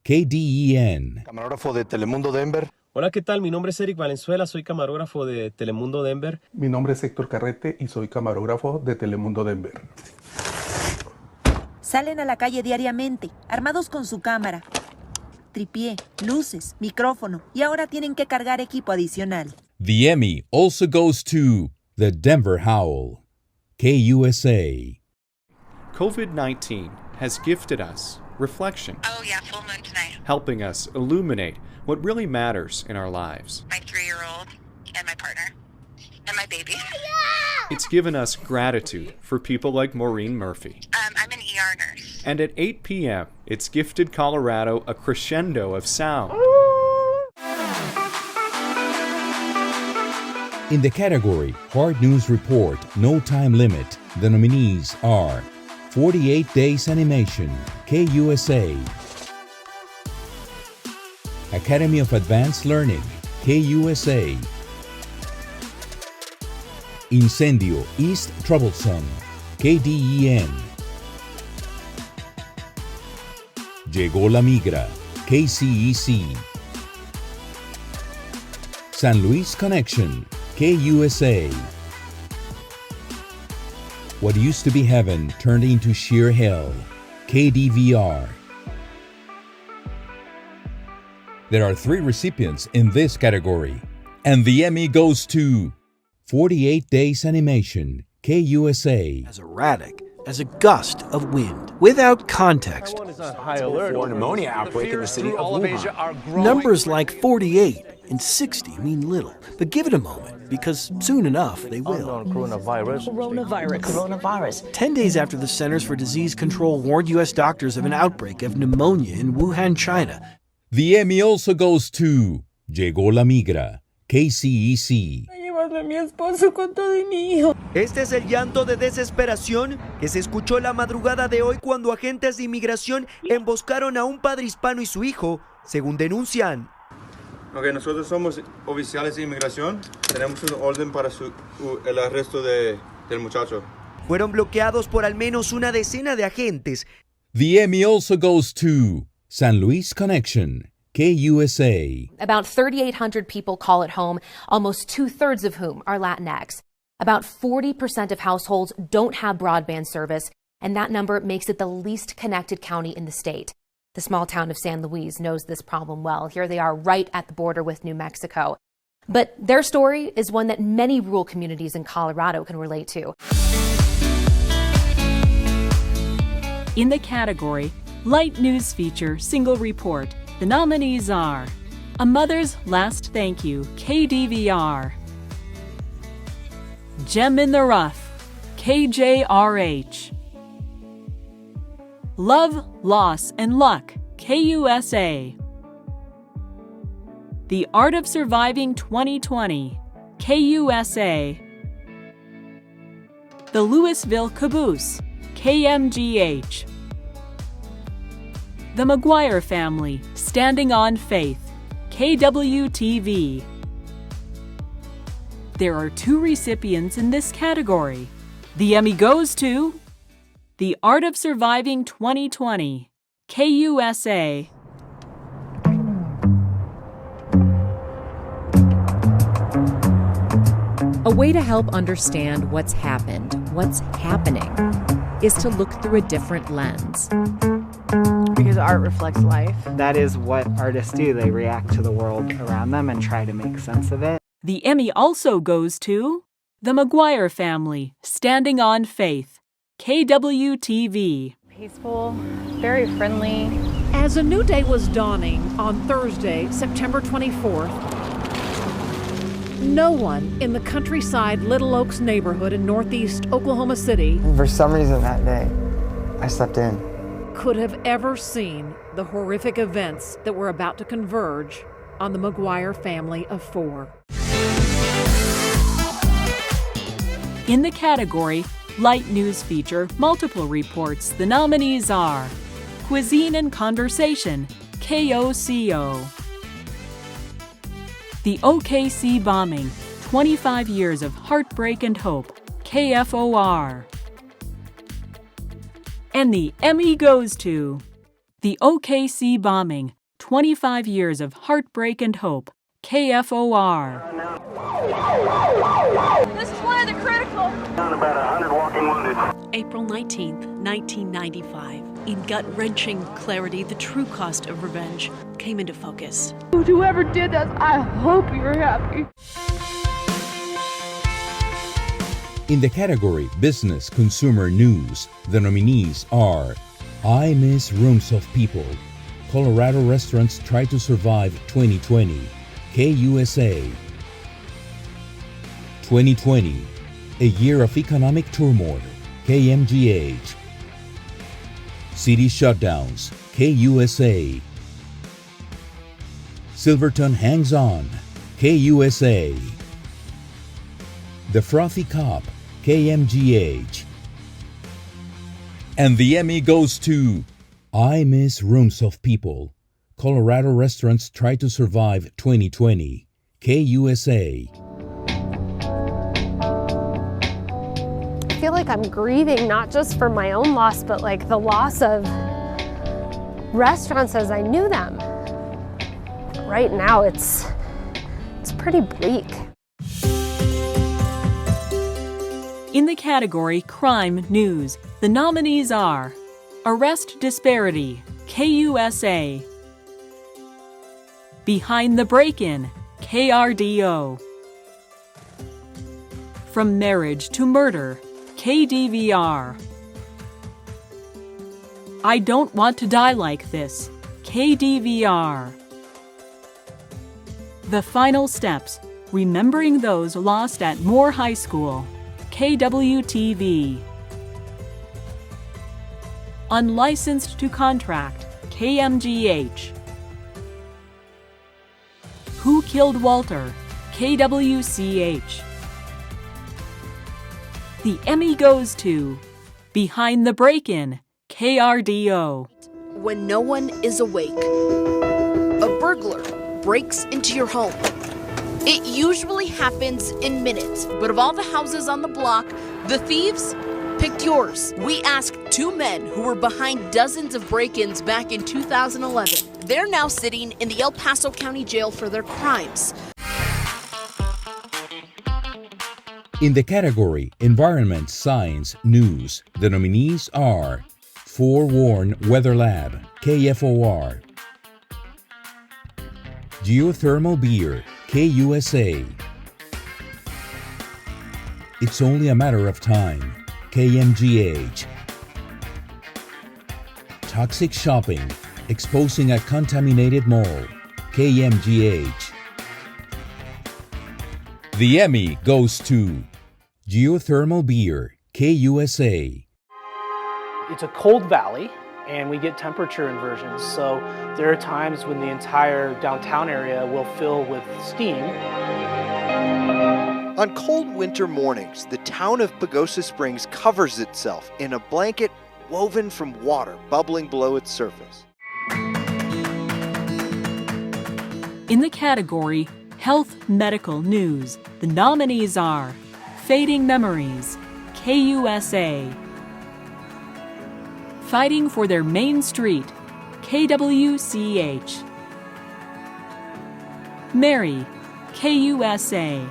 KDEN. Camarógrafo de Telemundo Denver. Hola, ¿qué tal? Mi nombre es Eric Valenzuela, soy camarógrafo de Telemundo Denver. Mi nombre es Héctor Carrete y soy camarógrafo de Telemundo Denver. Salen a la calle diariamente, armados con su cámara, tripié, luces, micrófono, y ahora tienen que cargar equipo adicional. The Emmy also goes to The Denver Howl, KUSA. COVID-19 has gifted us reflection. Oh yeah, full moon tonight. Helping us illuminate what really matters in our lives. My 3-year-old and my partner and my baby. It's given us gratitude for people like Maureen Murphy. I'm an ER nurse. And at 8 p.m., it's gifted Colorado a crescendo of sound. In the category Hard News Report, No Time Limit, the nominees are 48 Days Animation, KUSA. Academy of Advanced Learning, KUSA. Incendio East Troublesome, KDEN. Llegó la Migra, KCEC. San Luis Connection, KUSA. What used to be heaven turned into sheer hell, KDVR. There are 3 recipients in this category, and the Emmy goes to 48 Days Animation, KUSA. As erratic as a gust of wind, without context. High alert for an ammonia outbreak in the city of Wuhan. Numbers like 48 and 60 mean little, but give it a moment, because soon enough they will. Coronavirus. 10 days after the Centers for Disease Control warned U.S. doctors of an outbreak of pneumonia in Wuhan, China. The Emmy also goes to Llegó la Migra, KCEC. Este es el llanto de desesperación que se escuchó la madrugada de hoy cuando agentes de inmigración emboscaron a un padre hispano y su hijo, según denuncian. Ok, nosotros somos oficiales de inmigración. Tenemos un orden para el arresto del muchacho. Fueron bloqueados por al menos una decena de agentes. The Emmy also goes to San Luis Connection, KUSA. About 3,800 people call it home, almost 2/3 of whom are Latinx. About 40% of households don't have broadband service, and that number makes it the least connected county in the state. The small town of San Luis knows this problem well. Here they are right at the border with New Mexico. But their story is one that many rural communities in Colorado can relate to. In the category Light News Feature Single Report, the nominees are A Mother's Last Thank You, KDVR; Gem in the Rough, KJRH; Love, Loss, and Luck, KUSA; The Art of Surviving 2020, KUSA; The Louisville Caboose, KMGH; The McGuire Family, Standing on Faith, KWTV. There are 2 recipients in this category. The Emmy goes to The Art of Surviving 2020, KUSA. A way to help understand what's happened, what's happening, is to look through a different lens. Because art reflects life. That is what artists do. They react to the world around them and try to make sense of it. The Emmy also goes to The McGuire Family, Standing on Faith, KWTV. Peaceful, very friendly. As a new day was dawning on Thursday, September 24th, no one in the countryside Little Oaks neighborhood in northeast Oklahoma City, for some reason that day, I slept in. Could have ever seen the horrific events that were about to converge on the McGuire family of 4. In the category Light News Feature Multiple Reports, the nominees are Cuisine and Conversation, KOCO; The OKC Bombing, 25 Years of Heartbreak and Hope, KFOR. And the Emmy goes to The OKC Bombing, 25 Years of Heartbreak and Hope, KFOR. This is one of the critical. Down about 100 walking wounded. April 19th, 1995. In gut-wrenching clarity, the true cost of revenge came into focus. Whoever did that, I hope you're happy. In the category Business Consumer News, the nominees are I Miss Rooms of People, Colorado Restaurants Try to Survive 2020, KUSA; 2020, A Year of Economic Turmoil, KMGH; City Shutdowns, KUSA; Silverton Hangs On, KUSA; The Frothy Cop, KMGH. And the Emmy goes to I Miss Rooms of People, Colorado Restaurants Try to Survive 2020, KUSA. I feel like I'm grieving not just for my own loss, but like the loss of restaurants as I knew them. Right now, it's pretty bleak. In the category Crime News, the nominees are Arrest Disparity, KUSA; Behind the Break-In, KRDO; From Marriage to Murder, KDVR; I Don't Want to Die Like This, KDVR; The Final Steps, Remembering Those Lost at Moore High School, KWTV; Unlicensed to Contract, KMGH; Who Killed Walter, KWCH. The Emmy goes to Behind the Break-In, KRDO. When no one is awake, a burglar breaks into your home. It usually happens in minutes, but of all the houses on the block, the thieves picked yours. We asked two men who were behind dozens of break-ins back in 2011. They're now sitting in the El Paso County Jail for their crimes. In the category Environment, Science, News, the nominees are Forewarn Weather Lab, KFOR, Geothermal Beer, KUSA, It's Only a Matter of Time, KMGH, Toxic Shopping, Exposing a Contaminated Mall, KMGH. The Emmy goes to Geothermal Beer, KUSA. It's a cold valley, and we get temperature inversions, so there are times when the entire downtown area will fill with steam. On cold winter mornings, the town of Pagosa Springs covers itself in a blanket woven from water bubbling below its surface. In the category Health Medical News, the nominees are Fading Memories, KUSA, Fighting for Their Main Street, KWCH, Mary, KUSA,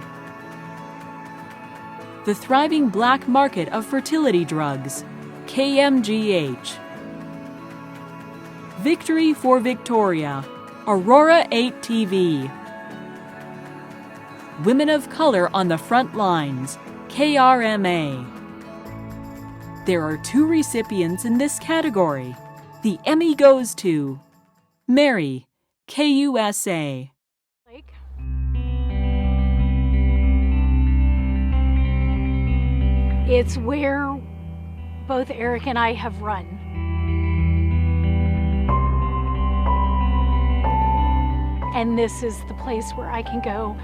The Thriving Black Market of Fertility Drugs, KMGH, Victory for Victoria, Aurora 8 TV, Women of Color on the Front Lines, KRMA. There are 2 recipients in this category. The Emmy goes to Mary, KUSA. It's where both Eric and I have run. And this is the place where I can go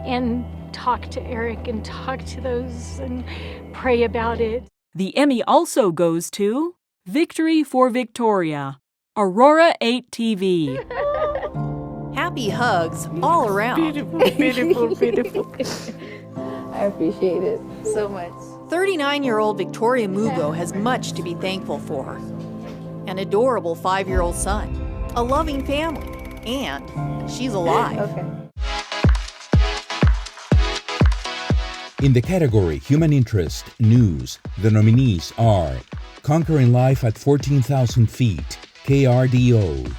and talk to Eric and talk to those and pray about it. The Emmy also goes to Victory for Victoria, Aurora 8 TV. Happy hugs all around. Beautiful, beautiful, beautiful. I appreciate it so much. 39-year-old Victoria Mugo has much to be thankful for. An adorable 5-year-old son, a loving family, and she's alive. Okay. In the category Human Interest, News, the nominees are Conquering Life at 14,000 Feet, KRDO,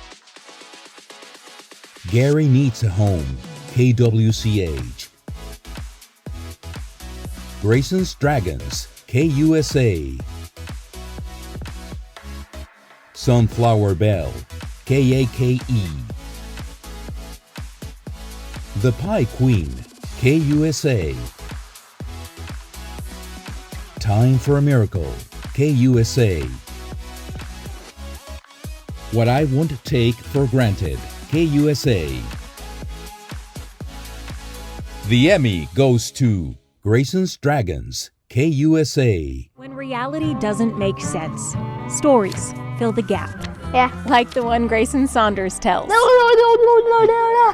Gary Needs a Home, KWCH, Grayson's Dragons, KUSA, Sunflower Bell, KAKE, The Pie Queen, KUSA, Time for a Miracle, KUSA, What I Won't Take for Granted, KUSA. The Emmy goes to Grayson's Dragons, KUSA. When reality doesn't make sense, stories fill the gap. Yeah. Like the one Grayson Saunders tells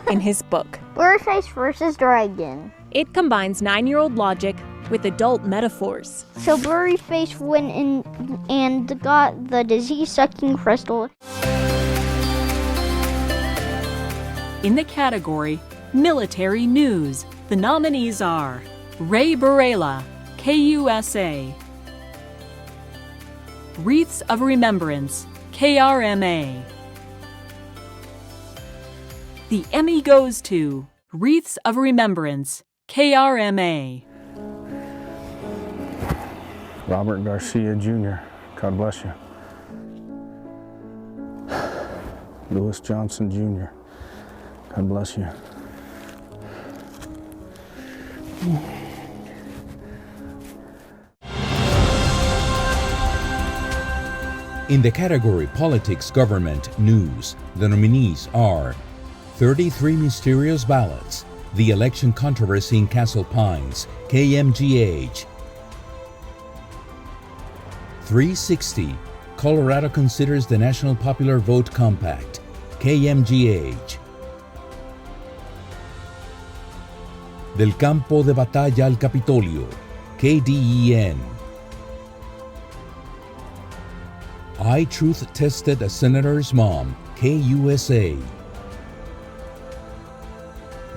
in his book, Blurryface vs. Dragon. It combines 9-year-old logic with adult metaphors. So Blurryface went in and got the disease-sucking crystal. In the category Military News, the nominees are Ray Barela, KUSA, Wreaths of Remembrance, KRMA. The Emmy goes to Wreaths of Remembrance, KRMA. Robert Garcia Jr., God bless you. Lewis Johnson Jr., God bless you. In the category Politics, Government, News, the nominees are 33 Mysterious Ballots, The Election Controversy in Castle Pines, KMGH, 360, Colorado Considers the National Popular Vote Compact, KMGH, Del Campo de Batalla al Capitolio, KDEN, I truth tested a senator's mom, KUSA.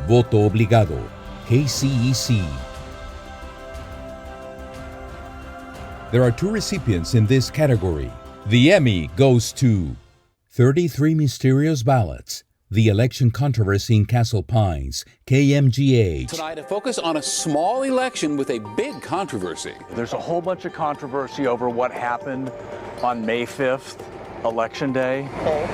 Voto obligado, KCEC. There are 2 recipients in this category. The Emmy goes to 33 Mysterious Ballots, The Election Controversy in Castle Pines, KMGH. Tonight, a focus on a small election with a big controversy. There's a whole bunch of controversy over what happened on May 5th, Election Day. Okay.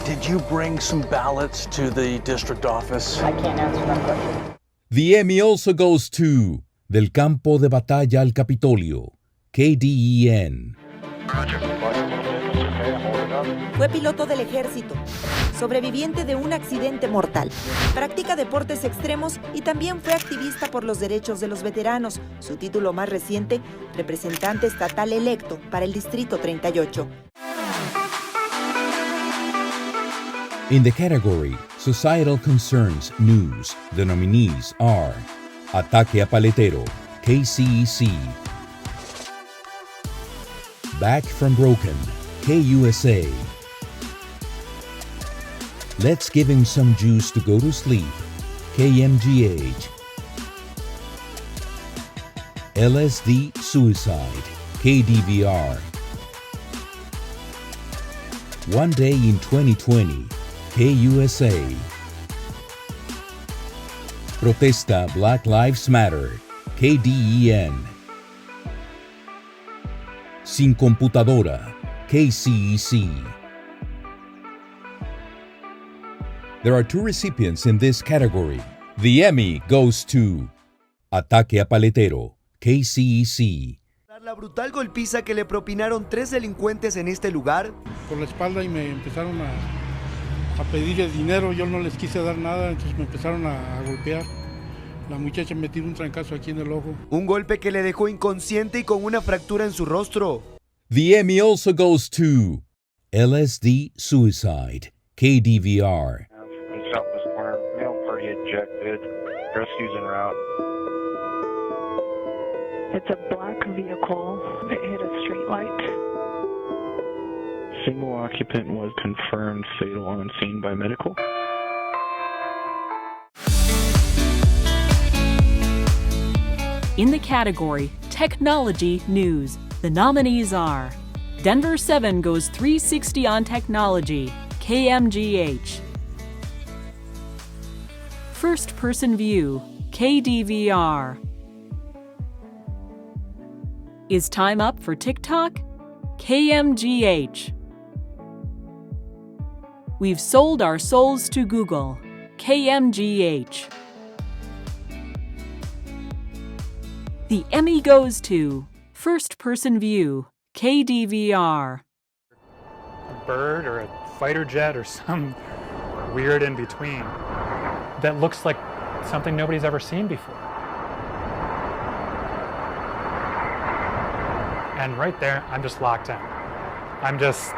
Did you bring some ballots to the district office? I can't answer that question. The Emmy also goes to Del Campo de Batalla al Capitolio, KDEN. Fue piloto del ejército, sobreviviente de un accidente mortal. Practica deportes extremos y también fue activista por los derechos de los veteranos. Su título más reciente, representante estatal electo para el Distrito 38. In the category Societal Concerns News, the nominees are Ataque a Paletero, KCEC. Back from Broken, KUSA. Let's Give Him Some Juice to Go to Sleep, KMGH. LSD Suicide, KDVR. One Day in 2020, KUSA. Protesta Black Lives Matter, KDEN. Sin Computadora, KCEC. There are 2 recipients in this category. The Emmy goes to Ataque a Paletero, KCEC. La brutal golpiza que le propinaron 3 delincuentes en este lugar. Por la espalda y me empezaron a pedir el dinero, yo no les quise dar nada, entonces me empezaron a golpear. La muchacha me tiró un trancazo aquí en el ojo. Un golpe que le dejó inconsciente y con una fractura en su rostro. The Emmy also goes to LSD Suicide, KDVR. Southwest corner, male party ejected, rescues en route. It's a black vehicle that hit a street light. Single occupant was confirmed fatal on scene by medical. In the category Technology News, the nominees are Denver 7 goes 360 on technology, KMGH. First Person View, KDVR. Is Time Up for TikTok? KMGH. We've Sold Our Souls to Google, KMGH. The Emmy goes to First Person View, KDVR. A bird or a fighter jet or some weird in between that looks like something nobody's ever seen before. And right there, I'm just locked in. I'm just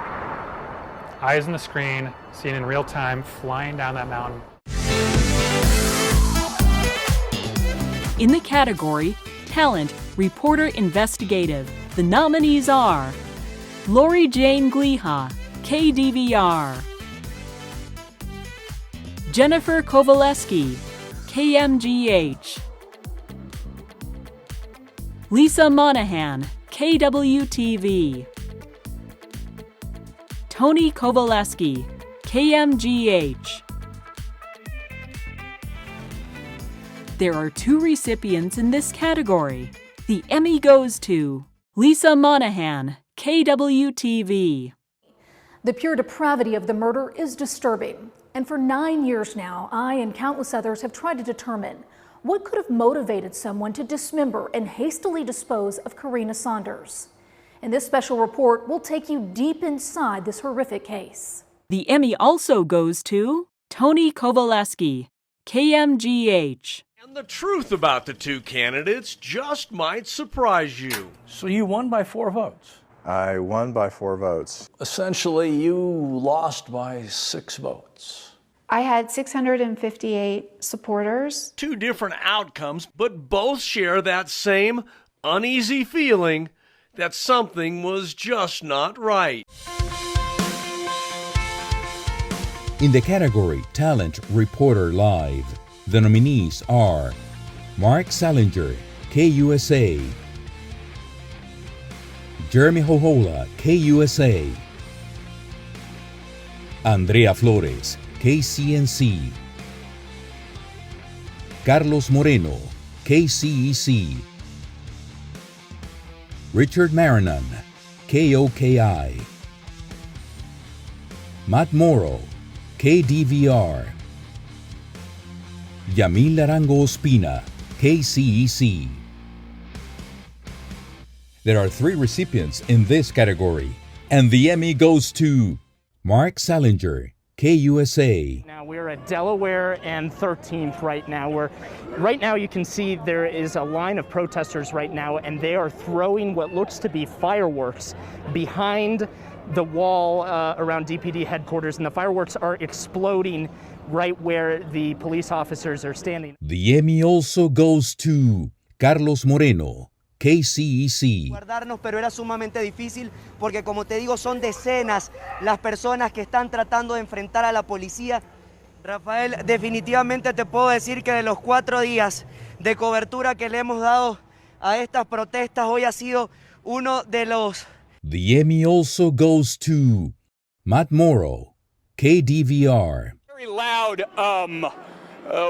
eyes on the screen, seeing in real time, flying down that mountain. In the category Talent, Reporter Investigative, the nominees are Lori Jane Gliha, KDVR. Jennifer Kovaleski, KMGH. Lisa Monahan, KWTV. Tony Kovaleski, KMGH. There are 2 recipients in this category. The Emmy goes to Lisa Monahan, KWTV. The pure depravity of the murder is disturbing. And for 9 years now, I and countless others have tried to determine what could have motivated someone to dismember and hastily dispose of Karina Saunders. In this special report, we'll take you deep inside this horrific case. The Emmy also goes to Tony Kovaleski, KMGH. And the truth about the 2 candidates just might surprise you. So you won by 4 votes? I won by 4 votes. Essentially, you lost by 6 votes. I had 658 supporters. 2 different outcomes, but both share that same uneasy feeling. that something was just not right. In the category Talent Reporter Live, the nominees are Mark Salinger, KUSA; Jeremy Hohola, KUSA; Andrea Flores, KCNC; Carlos Moreno, KCEC; Richard Marinan, KOKI; Matt Morrow, KDVR; Yamil Larango Ospina, KCEC. There are 3 recipients in this category, and the Emmy goes to Mark Salinger, KUSA. Now we're at Delaware and 13th right now. Right now you can see there is a line of protesters right now, and they are throwing what looks to be fireworks behind the wall around DPD headquarters, and the fireworks are exploding right where the police officers are standing. The Emmy also goes to Carlos Moreno, KCEC. Guardarnos, pero era sumamente difícil porque, como te digo, son decenas las personas que están tratando de enfrentar a la policía. Rafael, definitivamente te puedo decir que de los 4 días de cobertura que le hemos dado a estas protestas, hoy ha sido uno de los... The Emmy also goes to Matt Morrow, KDVR. Very loud,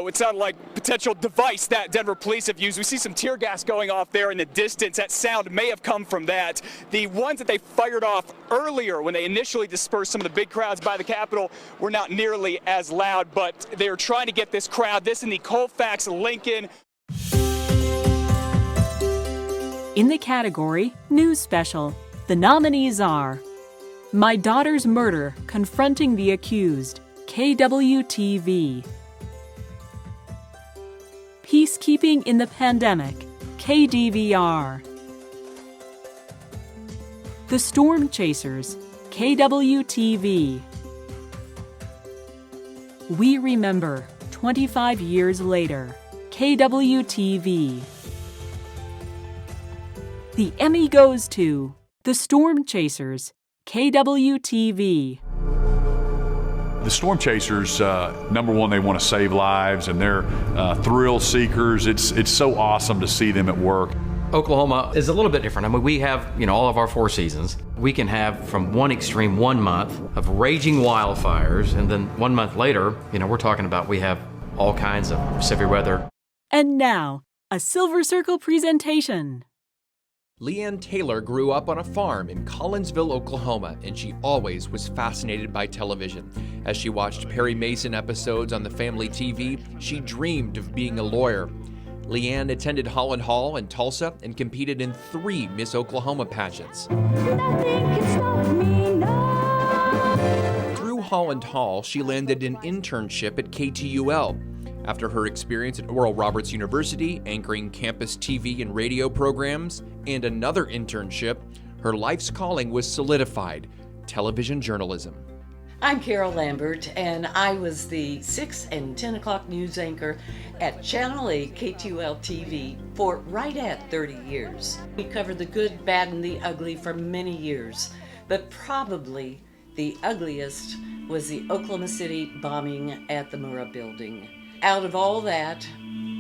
it sounded like potential device that Denver police have used. We see some tear gas going off there in the distance. That sound may have come from that. The ones that they fired off earlier when they initially dispersed some of the big crowds by the Capitol were not nearly as loud, but they're trying to get this crowd, this in the Colfax Lincoln. In the category News Special, the nominees are My Daughter's Murder, Confronting the Accused, KWTV; Peacekeeping in the Pandemic, KDVR; The Storm Chasers, KWTV; We Remember, 25 Years Later, KWTV. The Emmy goes to The Storm Chasers, KWTV. The Storm Chasers, number one, they want to save lives, and they're thrill seekers. It's so awesome to see them at work. Oklahoma is a little bit different. I mean, we have, all of our 4 seasons. We can have from one extreme 1 month of raging wildfires, and then 1 month later, we're talking about we have all kinds of severe weather. And now, a Silver Circle presentation. Leanne Taylor grew up on a farm in Collinsville, Oklahoma, and she always was fascinated by television. As she watched Perry Mason episodes on the family TV, she dreamed of being a lawyer. Leanne attended Holland Hall in Tulsa and competed in 3 Miss Oklahoma pageants. Through Holland Hall, she landed an internship at KTUL. After her experience at Oral Roberts University, anchoring campus TV and radio programs, and another internship, her life's calling was solidified: television journalism. I'm Carol Lambert, and I was the 6 and 10 o'clock news anchor at Channel 8 KTUL TV for right at 30 years. We covered the good, bad, and the ugly for many years, but probably the ugliest was the Oklahoma City bombing at the Murrah building. Out of all that,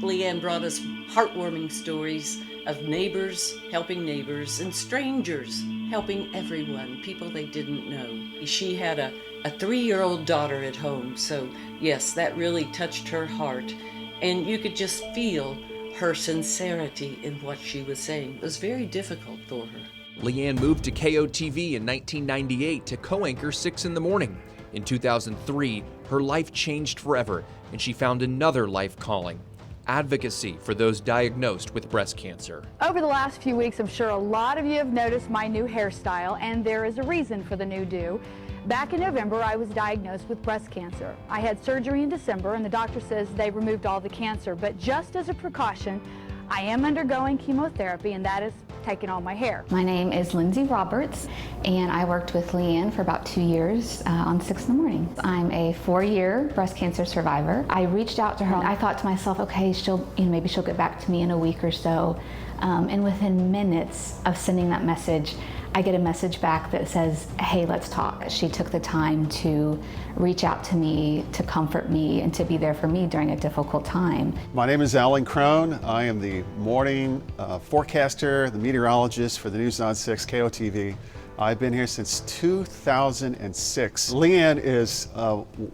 Leanne brought us heartwarming stories of neighbors helping neighbors and strangers helping everyone, people they didn't know. She had a 3-year-old daughter at home, so yes, that really touched her heart. And you could just feel her sincerity in what she was saying. It was very difficult for her. Leanne moved to KOTV in 1998 to co-anchor 6 in the Morning. In 2003, her life changed forever, and she found another life calling: advocacy for those diagnosed with breast cancer. Over the last few weeks, I'm sure a lot of you have noticed my new hairstyle, and there is a reason for the new do. Back in November, I was diagnosed with breast cancer. I had surgery in December, and the doctor says they removed all the cancer, but just as a precaution, I am undergoing chemotherapy, and that is taking all my hair. My name is Lindsay Roberts, and I worked with Leanne for about 2 years on 6 in the morning. I'm a 4-year breast cancer survivor. I reached out to her. I thought to myself, okay, maybe she'll get back to me in a week or so. And within minutes of sending that message, I get a message back that says, hey, let's talk. She took the time to reach out to me, to comfort me, and to be there for me during a difficult time. My name is Alan Crone. I am the morning forecaster, the meteorologist for the News on 6 KOTV. I've been here since 2006. Leanne is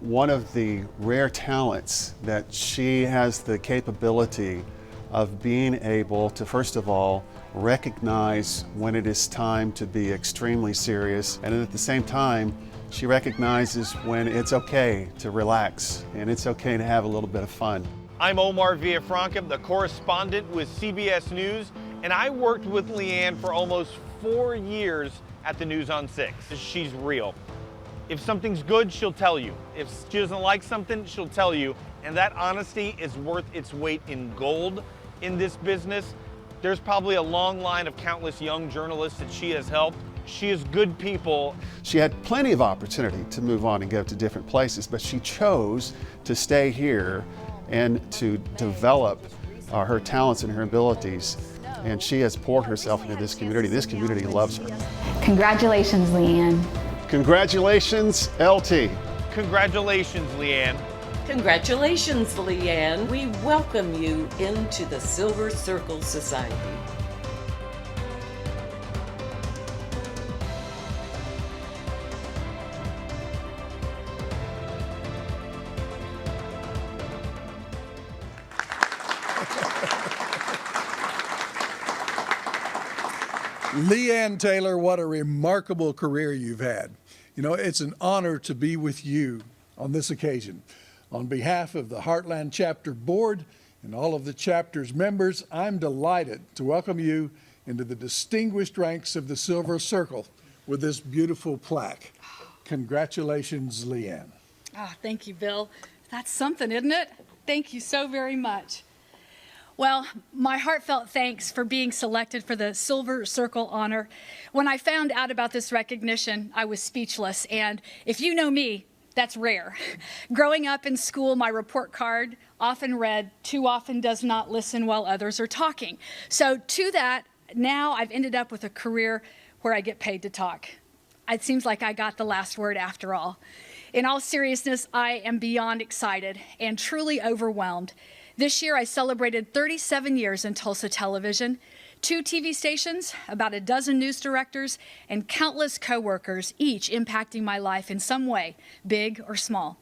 one of the rare talents that she has the capability of being able to, first of all, recognize when it is time to be extremely serious, and at the same time, she recognizes when it's okay to relax and it's okay to have a little bit of fun. I'm Omar Villafranca, the correspondent with CBS News, and I worked with Leanne for almost 4 years at the News on 6. She's real. If something's good, she'll tell you. If she doesn't like something, she'll tell you. And that honesty is worth its weight in gold in this business. There's probably a long line of countless young journalists that she has helped. She is good people. She had plenty of opportunity to move on and go to different places, but she chose to stay here and to develop her talents and her abilities. And she has poured herself into this community. This community loves her. Congratulations, Leanne. Congratulations, LT. Congratulations, Leanne. Congratulations, Leanne. We welcome you into the Silver Circle Society. Leanne Taylor, what a remarkable career you've had. You know, it's an honor to be with you on this occasion. On behalf of the Heartland Chapter Board and all of the chapter's members, I'm delighted to welcome you into the distinguished ranks of the Silver Circle with this beautiful plaque. Congratulations, Leanne. Oh, thank you, Bill. That's something, isn't it? Thank you so very much. Well, my heartfelt thanks for being selected for the Silver Circle honor. When I found out about this recognition, I was speechless, and if you know me, that's rare. Growing up in school, my report card often read, "Too often does not listen while others are talking." So to that, now I've ended up with a career where I get paid to talk. It seems like I got the last word after all. In all seriousness, I am beyond excited and truly overwhelmed. This year, I celebrated 37 years in Tulsa television, 2 TV stations, about a dozen news directors, and countless coworkers, each impacting my life in some way, big or small.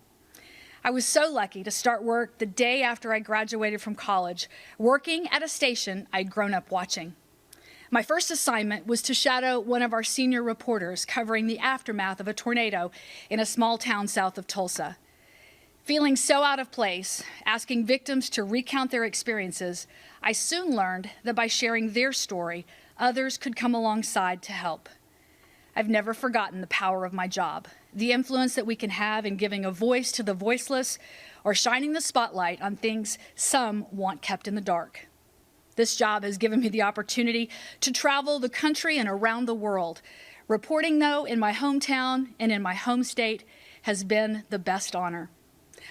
I was so lucky to start work the day after I graduated from college, working at a station I'd grown up watching. My first assignment was to shadow one of our senior reporters covering the aftermath of a tornado in a small town south of Tulsa. Feeling so out of place, asking victims to recount their experiences, I soon learned that by sharing their story, others could come alongside to help. I've never forgotten the power of my job, the influence that we can have in giving a voice to the voiceless or shining the spotlight on things some want kept in the dark. This job has given me the opportunity to travel the country and around the world. Reporting, though, in my hometown and in my home state has been the best honor.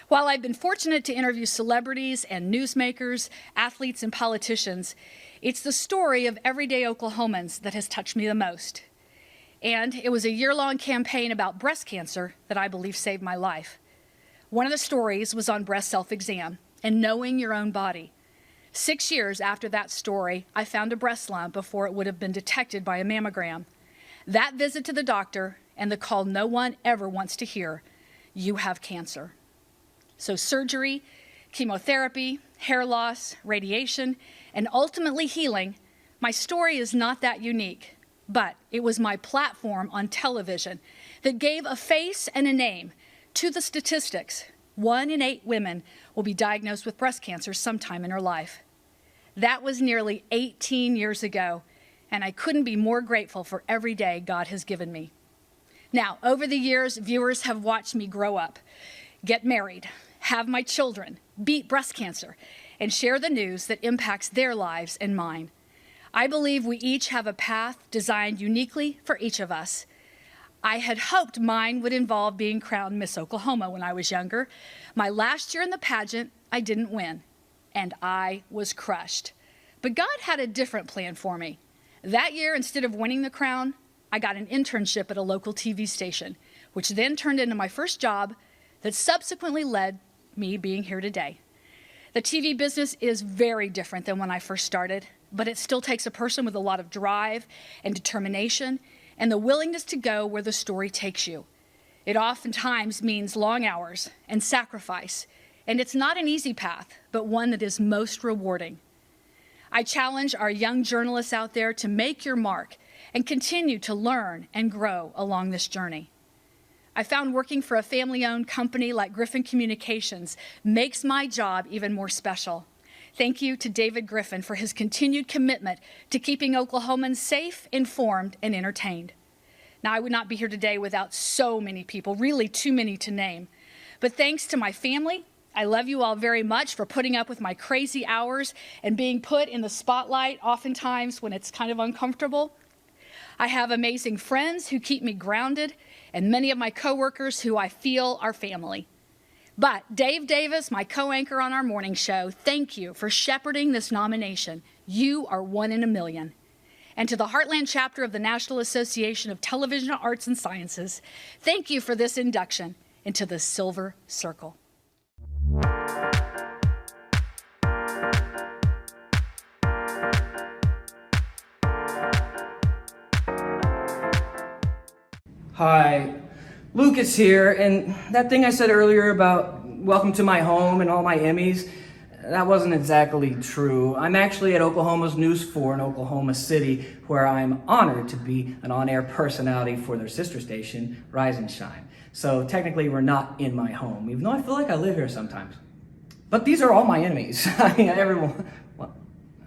While I've been fortunate to interview celebrities and newsmakers, athletes and politicians, it's the story of everyday Oklahomans that has touched me the most. And it was a year-long campaign about breast cancer that I believe saved my life. One of the stories was on breast self-exam and knowing your own body. 6 years after that story, I found a breast lump before it would have been detected by a mammogram. That visit to the doctor and the call no one ever wants to hear, "You have cancer." So surgery, chemotherapy, hair loss, radiation, and ultimately healing, my story is not that unique, but it was my platform on television that gave a face and a name to the statistics. 1 in 8 women will be diagnosed with breast cancer sometime in her life. That was nearly 18 years ago, and I couldn't be more grateful for every day God has given me. Now, over the years, viewers have watched me grow up, get married, have my children, beat breast cancer, and share the news that impacts their lives and mine. I believe we each have a path designed uniquely for each of us. I had hoped mine would involve being crowned Miss Oklahoma when I was younger. My last year in the pageant, I didn't win, and I was crushed. But God had a different plan for me. That year, instead of winning the crown, I got an internship at a local TV station, which then turned into my first job that subsequently led me being here today. The TV business is very different than when I first started, but it still takes a person with a lot of drive and determination and the willingness to go where the story takes you. It oftentimes means long hours and sacrifice, and it's not an easy path, but one that is most rewarding. I challenge our young journalists out there to make your mark and continue to learn and grow along this journey. I found working for a family-owned company like Griffin Communications makes my job even more special. Thank you to David Griffin for his continued commitment to keeping Oklahomans safe, informed, and entertained. Now, I would not be here today without so many people, really too many to name. But thanks to my family, I love you all very much for putting up with my crazy hours and being put in the spotlight oftentimes when it's kind of uncomfortable. I have amazing friends who keep me grounded and many of my coworkers who I feel are family. But Dave Davis, my co-anchor on our morning show, thank you for shepherding this nomination. You are one in a million. And to the Heartland chapter of the National Association of Television Arts and Sciences, thank you for this induction into the Silver Circle. Hi, Lucas here, and that thing I said earlier about welcome to my home and all my Emmys, that wasn't exactly true. I'm actually at Oklahoma's News 4 in Oklahoma City, where I'm honored to be an on-air personality for their sister station, Rise and Shine. So technically we're not in my home, even though I feel like I live here sometimes. But these are all my enemies. I mean, everyone. Well,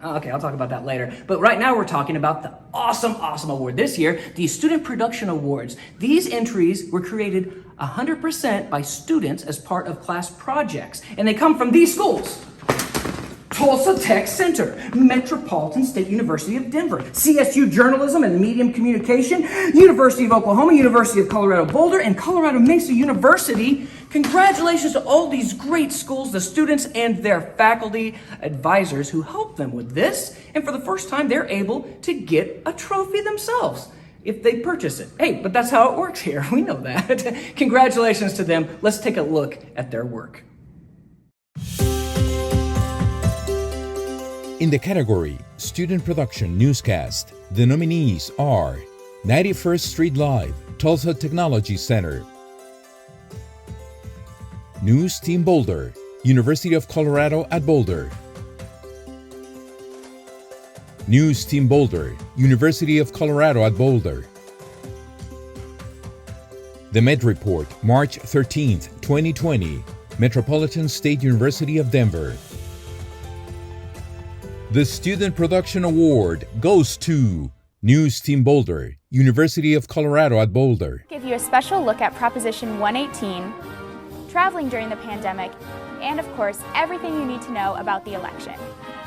okay, I'll talk about that later. But right now we're talking about the awesome award. This year, the Student Production Awards. These entries were created 100% by students as part of class projects. And they come from these schools. Tulsa Tech Center, Metropolitan State University of Denver, CSU Journalism and Medium Communication, University of Oklahoma, University of Colorado Boulder, and Colorado Mesa University. Congratulations to all these great schools, the students and their faculty advisors who helped them with this. And for the first time, they're able to get a trophy themselves if they purchase it. Hey, but that's how it works here. We know that. Congratulations to them. Let's take a look at their work. In the category Student Production Newscast, the nominees are 91st Street Live, Tulsa Technology Center, News Team Boulder, University of Colorado at Boulder, News Team Boulder, University of Colorado at Boulder, The Med Report, March 13th, 2020, Metropolitan State University of Denver. The Student Production Award goes to News Team Boulder, University of Colorado at Boulder. Give you a special look at Proposition 118, traveling during the pandemic, and of course, everything you need to know about the election.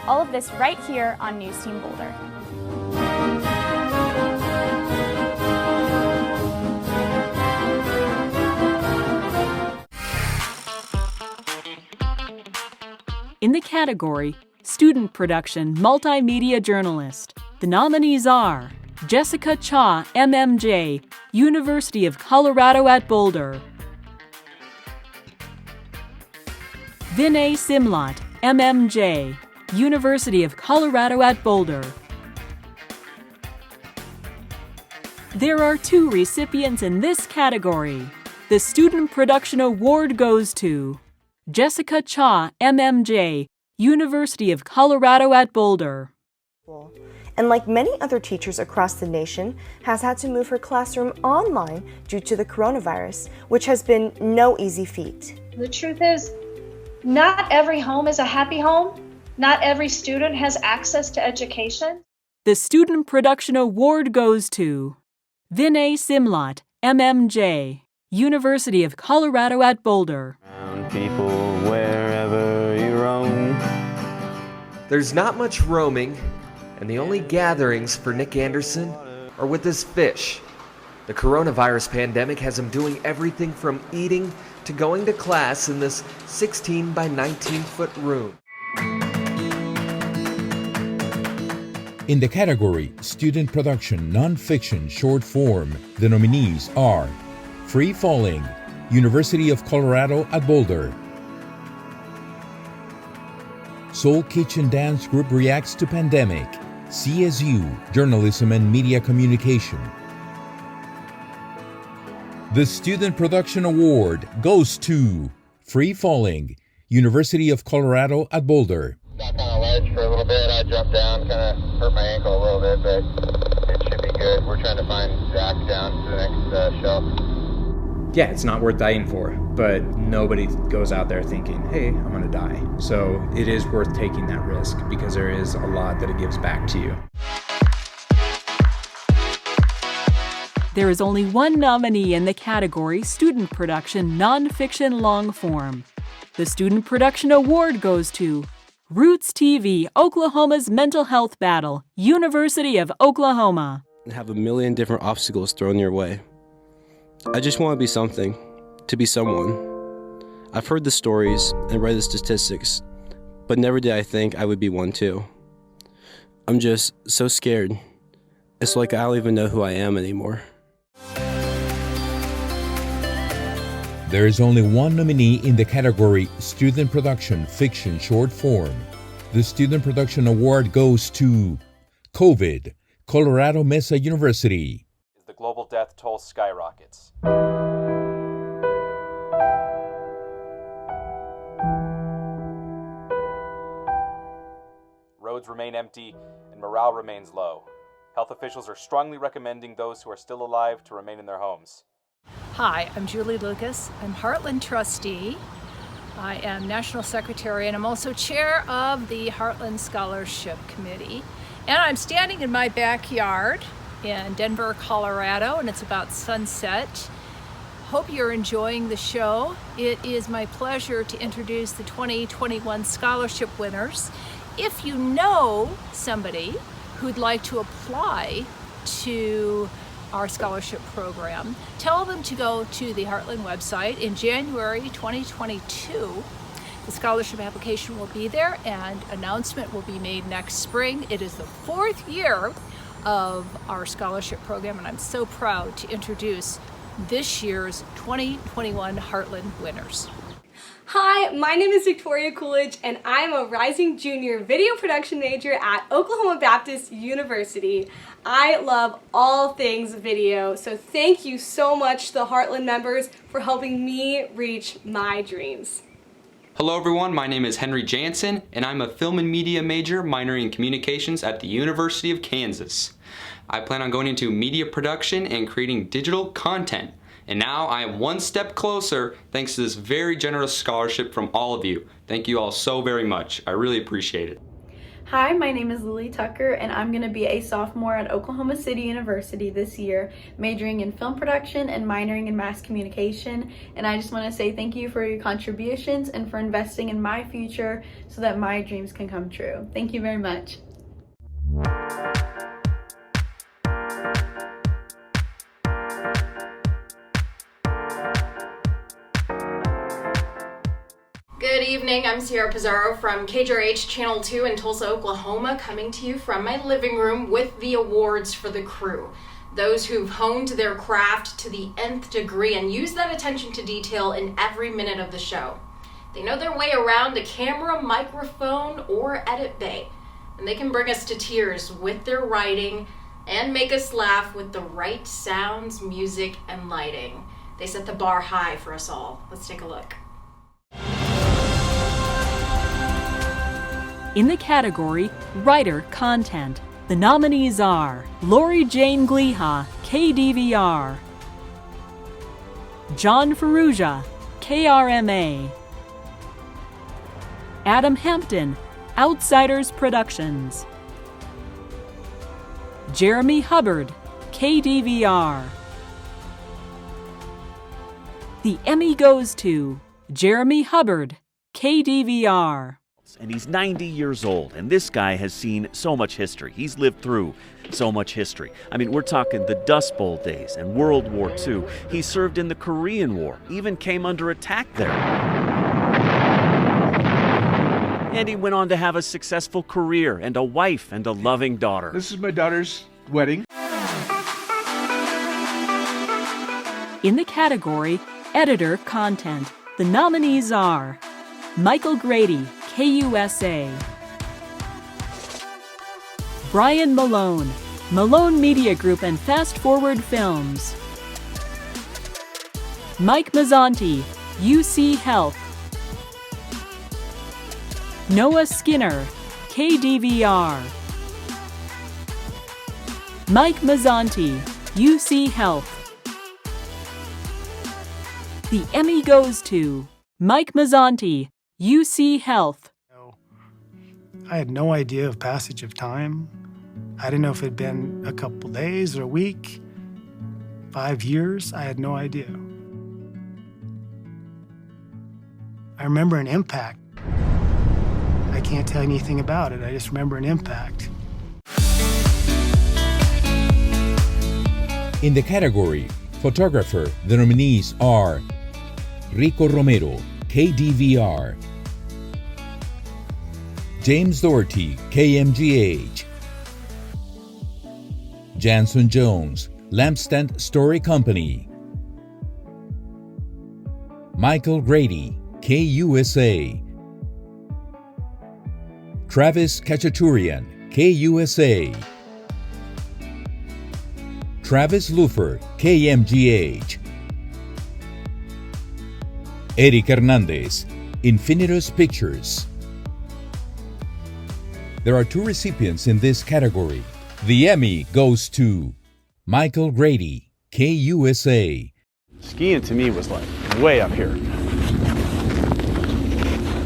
All of this right here on News Team Boulder. In the category Student Production Multimedia Journalist, the nominees are Jessica Cha, MMJ, University of Colorado at Boulder, Vinay Simlat, MMJ, University of Colorado at Boulder. There are 2 recipients in this category. The Student Production Award goes to Jessica Cha, MMJ, University of Colorado at Boulder. And like many other teachers across the nation, has had to move her classroom online due to the coronavirus, which has been no easy feat. The truth is, not every home is a happy home. Not every student has access to education. The Student Production Award goes to Vinay Simlat, MMJ, University of Colorado at Boulder. People wherever you roam. There's not much roaming, And the only gatherings for Nick Anderson are with his fish. The coronavirus pandemic has him doing everything from eating to going to class in this 16 by 19-foot room. In the category Student Production Nonfiction Short Form, the nominees are Free Falling, University of Colorado at Boulder. Soul Kitchen Dance Group Reacts to Pandemic, CSU, Journalism and Media Communication. The Student Production Award goes to Free Falling, University of Colorado at Boulder. Got on a ledge for a little bit. I dropped down, kind of hurt my ankle a little bit, but it should be good. We're trying to find Zach down to the next shelf. Yeah, it's not worth dying for, but nobody goes out there thinking, hey, I'm going to die. So it is worth taking that risk because there is a lot that it gives back to you. There is only one nominee in the category Student Production Nonfiction Long Form. The Student Production Award goes to Roots TV, Oklahoma's Mental Health Battle, University of Oklahoma. Have a million different obstacles thrown your way. I just want to be something, to be someone. I've heard the stories and read the statistics, but never did I think I would be one too. I'm just so scared. It's like I don't even know who I am anymore. There is only one nominee in the category Student Production Fiction Short Form. The Student Production Award goes to COVID, Colorado Mesa University. As the global death toll skyrockets. Roads remain empty and morale remains low. Health officials are strongly recommending those who are still alive to remain in their homes. Hi, I'm Julie Lucas. I'm Heartland trustee. I am National Secretary and I'm also chair of the Heartland Scholarship Committee. And I'm standing in my backyard in Denver, Colorado, and it's about sunset. Hope you're enjoying the show. It is my pleasure to introduce the 2021 scholarship winners. If you know somebody who'd like to apply to our scholarship program, tell them to go to the Heartland website in January 2022. The scholarship application will be there and announcement will be made next spring. It is the 4th year of our scholarship program and I'm so proud to introduce this year's 2021 Heartland winners. Hi, my name is Victoria Coolidge and I'm a rising junior video production major at Oklahoma Baptist University. I love all things video, so thank you so much to the Heartland members for helping me reach my dreams. Hello everyone, my name is Henry Jansen and I'm a film and media major minoring in communications at the University of Kansas. I plan on going into media production and creating digital content. And now I am one step closer thanks to this very generous scholarship from all of you. Thank you all so very much. I really appreciate it. Hi, my name is Lily Tucker and I'm going to be a sophomore at Oklahoma City University this year, majoring in film production and minoring in mass communication. And I just want to say thank you for your contributions and for investing in my future so that my dreams can come true. Thank you very much. Good evening, I'm Sierra Pizarro from KJRH Channel 2 in Tulsa, Oklahoma, coming to you from my living room with the awards for the crew. Those who've honed their craft to the nth degree and used that attention to detail in every minute of the show. They know their way around a camera, microphone, or edit bay, and they can bring us to tears with their writing and make us laugh with the right sounds, music, and lighting. They set the bar high for us all. Let's take a look. In the category Writer Content, the nominees are Lori Jane Gliha, KDVR, John Ferrugia, KRMA, Adam Hampton, Outsiders Productions, Jeremy Hubbard, KDVR. The Emmy goes to Jeremy Hubbard, KDVR. And he's 90 years old, and this guy has seen so much history. He's lived through so much history. I mean, we're talking the Dust Bowl days and World War II. He served in the Korean War, even came under attack there. And he went on to have a successful career and a wife and a loving daughter. This is my daughter's wedding. In the category Editor Content, the nominees are Michael Grady, KUSA; Brian Malone, Malone Media Group and Fast Forward Films; Mike Mazzanti, UC Health; Noah Skinner, KDVR; Mike Mazzanti, UC Health. The Emmy goes to Mike Mazzanti, UC Health. I had no idea of passage of time. I didn't know if it had been a couple days or a week, 5 years. I had no idea. I remember an impact. I can't tell you anything about it. I just remember an impact. In the category Photographer, the nominees are Rico Romero, KDVR; James Doherty, KMGH; Janson Jones, Lampstand Story Company; Michael Grady, KUSA; Travis Kachaturian, KUSA; Travis Lufer, KMGH; Eric Hernandez, Infinitus Pictures. There are 2 recipients in this category. The Emmy goes to Michael Grady, KUSA. Skiing to me was like way up here.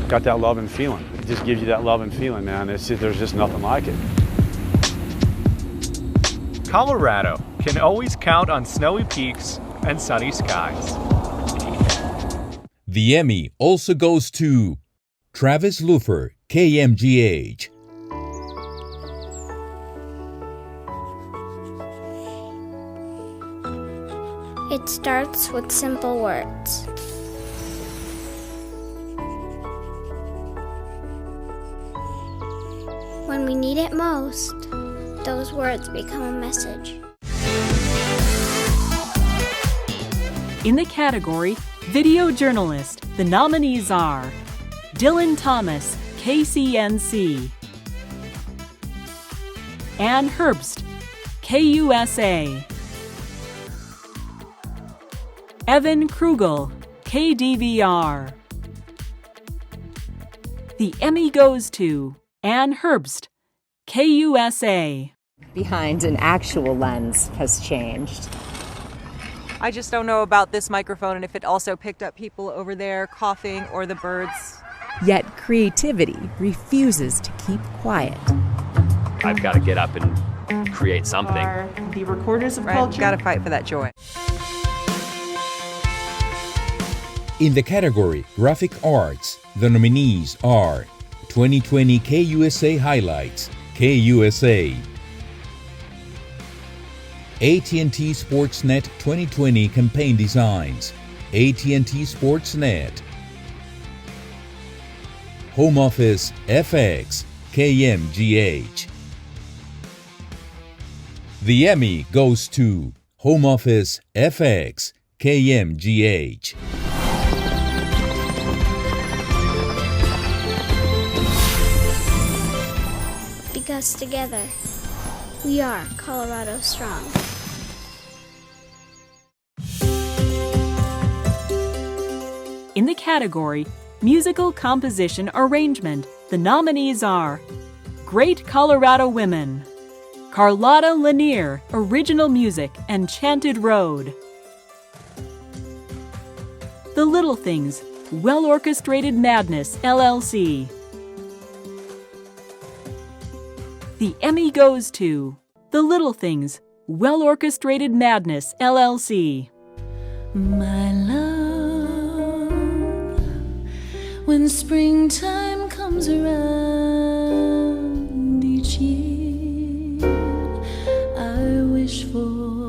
Got that love and feeling. It just gives you that love and feeling, man. There's just nothing like it. Colorado can always count on snowy peaks and sunny skies. The Emmy also goes to Travis Lufer, KMGH. It starts with simple words. When we need it most, those words become a message. In the category Video Journalist, the nominees are Dylan Thomas, KCNC; Ann Herbst, KUSA; Evan Krugel, KDVR. The Emmy goes to Ann Herbst, KUSA. Behind an actual lens has changed. I just don't know about this microphone and if it also picked up people over there coughing or the birds. Yet creativity refuses to keep quiet. I've got to get up and create something. Are the recorders of culture. Got to fight for that joy. In the category Graphic Arts, the nominees are 2020 KUSA Highlights, KUSA; AT&T Sportsnet 2020 Campaign Designs, AT&T Sportsnet; Home Office FX, KMGH. The Emmy goes to Home Office FX, KMGH. Because together, we are Colorado Strong. In the category Musical Composition Arrangement, the nominees are Great Colorado Women; Carlotta Lanier, Original Music, Enchanted Road; The Little Things, Well Orchestrated Madness, LLC. The Emmy goes to The Little Things, Well Orchestrated Madness, LLC. My love, when springtime comes comes around each year, I wish for.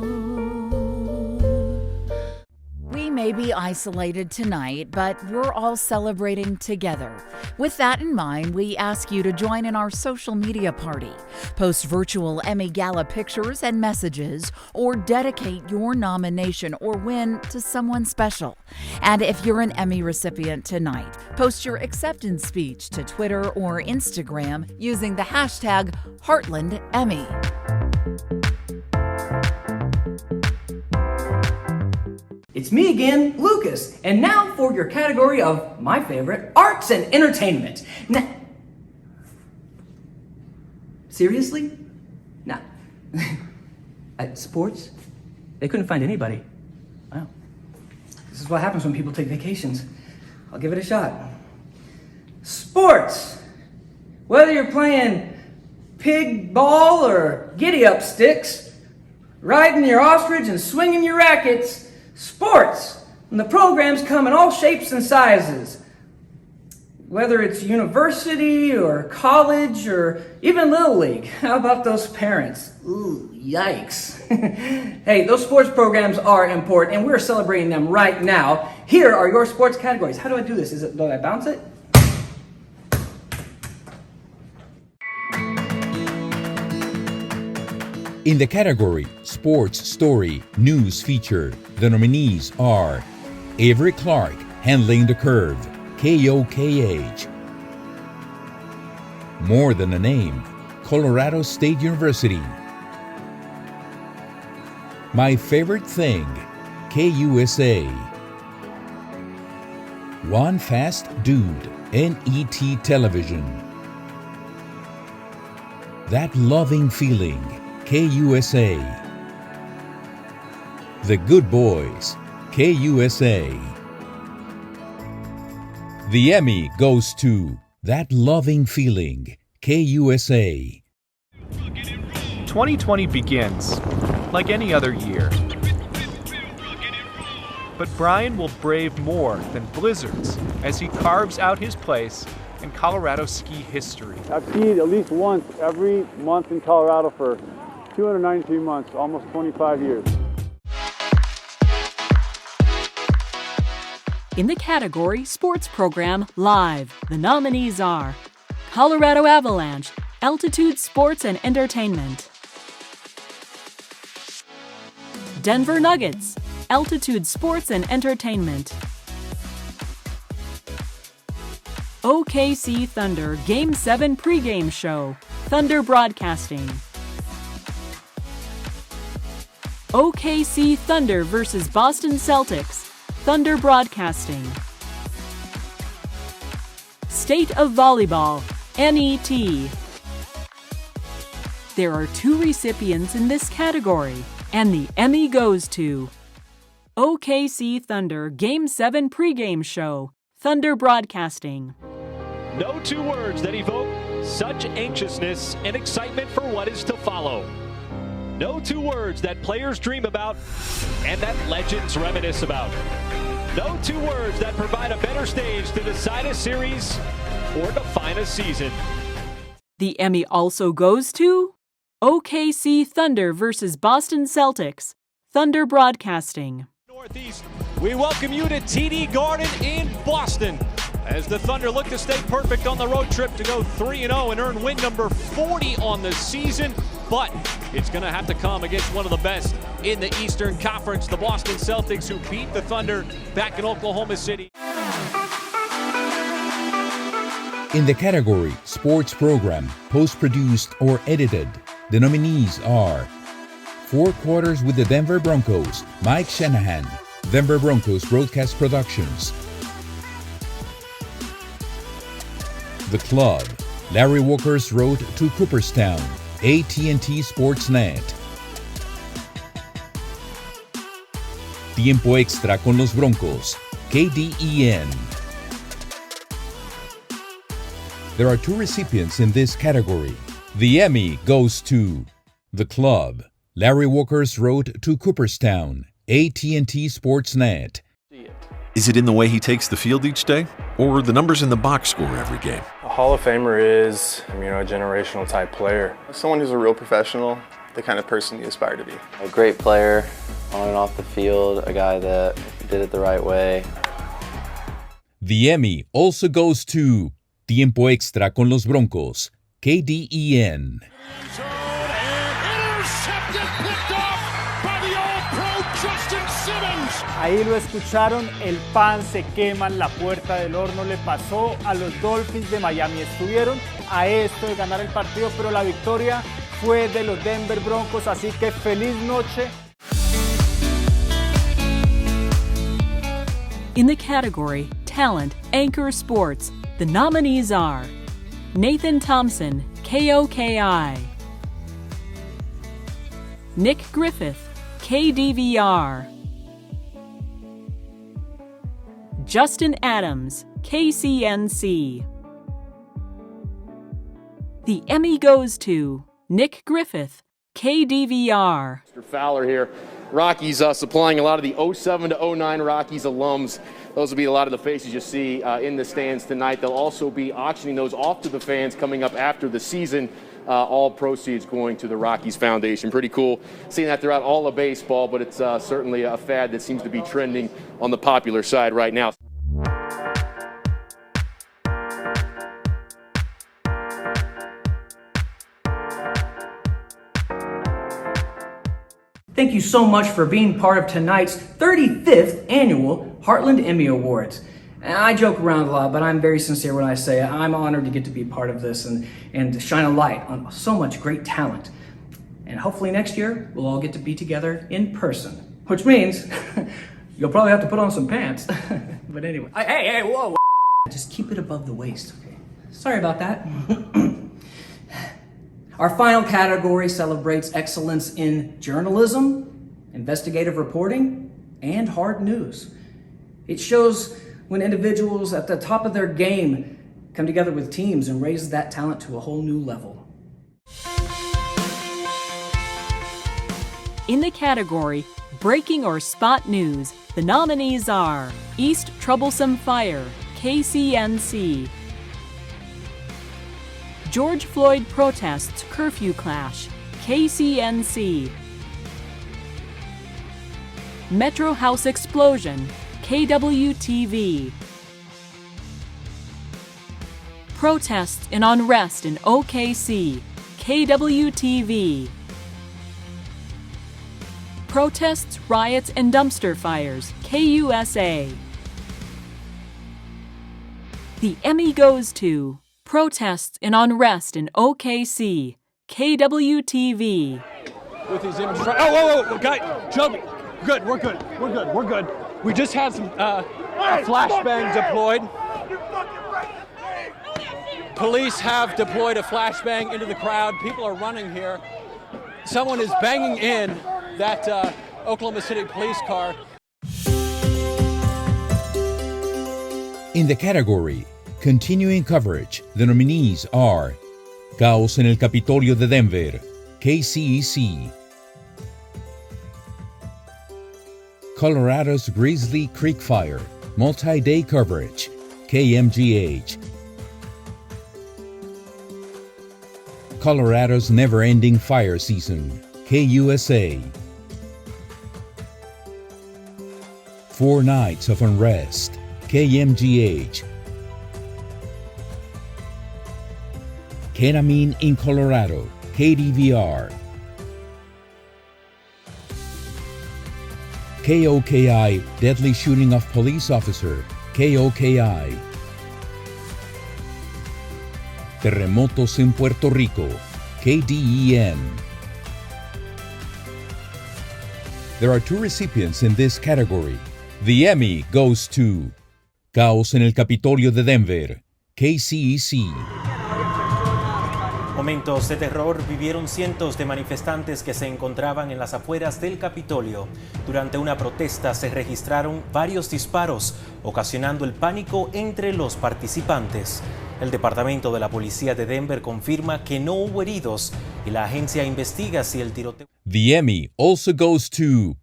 We may be isolated tonight, but we're all celebrating together. With that in mind, we ask you to join in our social media party. Post virtual Emmy Gala pictures and messages, or dedicate your nomination or win to someone special. And if you're an Emmy recipient tonight, post your acceptance speech to Twitter or Instagram using the hashtag Heartland Emmy. It's me again, Lucas, and now for your category of my favorite, arts and entertainment. Now, seriously? Nah. Sports? They couldn't find anybody. Wow. This is what happens when people take vacations. I'll give it a shot. Sports! Whether you're playing pig ball or giddy-up sticks, riding your ostrich and swinging your rackets, sports, and the programs come in all shapes and sizes. Whether it's university or college or even Little League. How about those parents? Ooh, yikes. Hey, those sports programs are important and we're celebrating them right now. Here are your sports categories. How do I do this? Do I bounce it? In the category Sports Story News Feature, the nominees are Avery Clark, Handling the Curve, KOKH. More Than a Name, Colorado State University. My Favorite Thing, KUSA. One Fast Dude, NET Television. That Loving Feeling, KUSA. The Good Boys, KUSA. The Emmy goes to That Loving Feeling, KUSA. 2020 begins like any other year. But Brian will brave more than blizzards as he carves out his place in Colorado ski history. I've skied at least once every month in Colorado for 292 months, almost 25 years. In the category Sports Program Live, the nominees are Colorado Avalanche, Altitude Sports and Entertainment; Denver Nuggets, Altitude Sports and Entertainment; OKC Thunder Game 7 pregame show, Thunder Broadcasting; OKC Thunder vs. Boston Celtics, Thunder Broadcasting; State of Volleyball, NET. There are 2 recipients in this category, and the Emmy goes to OKC Thunder Game 7 pregame show, Thunder Broadcasting. No 2 words that evoke such anxiousness and excitement for what is to follow. No 2 words that players dream about and that legends reminisce about. No 2 words that provide a better stage to decide a series or define a season. The Emmy also goes to OKC Thunder vs. Boston Celtics, Thunder Broadcasting. Northeast, we welcome you to TD Garden in Boston as the Thunder look to stay perfect on the road trip to go 3-0 and earn win number 40 on the season. But it's going to have to come against one of the best in the Eastern Conference, the Boston Celtics, who beat the Thunder back in Oklahoma City. In the category Sports Program, Post-Produced or Edited, the nominees are 4 Quarters with the Denver Broncos, Mike Shanahan, Denver Broncos Broadcast Productions; The Club, Larry Walker's Road to Cooperstown, AT&T Sportsnet; Tiempo Extra con los Broncos, KDEN. There are 2 recipients in this category. The Emmy goes to The Club, Larry Walker's Road to Cooperstown, AT&T Sportsnet; Is it in the way he takes the field each day, or the numbers in the box score every game? A Hall of Famer is, a generational type player. Someone who's a real professional, the kind of person you aspire to be. A great player on and off the field, a guy that did it the right way. The Emmy also goes to Tiempo Extra con los Broncos, KDEN. Ahí lo escucharon, el pan se quema en la puerta del horno, le pasó a los Dolphins de Miami. Estuvieron a esto de ganar el partido, pero la victoria fue de los Denver Broncos, así que feliz noche. In the category Talent, Anchor Sports, the nominees are Nathan Thompson, KOKI, Nick Griffith, KDVR, Justin Adams, KCNC. The Emmy goes to Nick Griffith, KDVR. Mr. Fowler here. Rockies supplying a lot of the 07 to 09 Rockies alums. Those will be a lot of the faces you see in the stands tonight. They'll also be auctioning those off to the fans coming up after the season. All proceeds going to the Rockies Foundation. Pretty cool seeing that throughout all of baseball, but it's certainly a fad that seems to be trending on the popular side right now. Thank you so much for being part of tonight's 35th annual Heartland Emmy Awards. And I joke around a lot, but I'm very sincere when I say I'm honored to get to be part of this and to shine a light on so much great talent. And hopefully next year, we'll all get to be together in person, which means you'll probably have to put on some pants. But anyway, hey, whoa. Just keep it above the waist, okay? Sorry about that. Our final category celebrates excellence in journalism, investigative reporting, and hard news. It shows when individuals at the top of their game come together with teams and raise that talent to a whole new level. In the category Breaking or Spot News, the nominees are East Troublesome Fire, KCNC, George Floyd Protests Curfew Clash, KCNC, Metro House Explosion, KWTV, Protests and Unrest in OKC, KWTV, Protests, Riots, and Dumpster Fires, KUSA. The Emmy goes to Protests and Unrest in OKC, KWTV. With these images. Whoa, guy, Joby. Good, we're good. We just had some a flashbang deployed. Police have deployed a flashbang into the crowd. People are running here. Someone is banging in that Oklahoma City police car. In the category Continuing Coverage, the nominees are Caos en el Capitolio de Denver, KCEC, Colorado's Grizzly Creek Fire, multi-day coverage, KMGH, Colorado's never-ending fire season, KUSA, 4 nights of unrest, KMGH, Ketamine in Colorado, KDVR, KOKI Deadly Shooting of Police Officer, KOKI, Terremotos en Puerto Rico, KDEN. There are 2 recipients in this category. The Emmy goes to Caos en el Capitolio de Denver, KCEC. Momentos de terror vivieron cientos de manifestantes que se encontraban en las afueras del Capitolio. Durante una protesta se registraron varios disparos, ocasionando el pánico entre los participantes. El Departamento de la Policía de Denver confirma que no hubo heridos y la agencia investiga si el tiroteo... The Emmy also goes to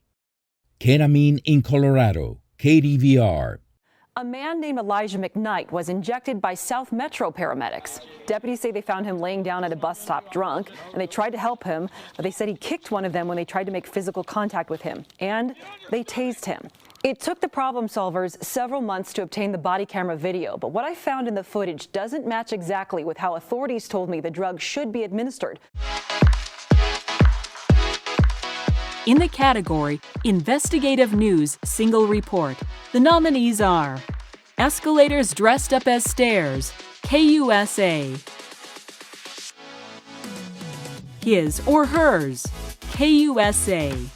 Ketamine in Colorado, KDVR. A man named Elijah McKnight was injected by South Metro paramedics. Deputies say they found him laying down at a bus stop drunk, and they tried to help him, but they said he kicked one of them when they tried to make physical contact with him, and they tased him. It took the problem solvers several months to obtain the body camera video, but what I found in the footage doesn't match exactly with how authorities told me the drug should be administered. In the category Investigative News Single Report, the nominees are Escalators Dressed Up as Stairs, KUSA. His or Hers, KUSA.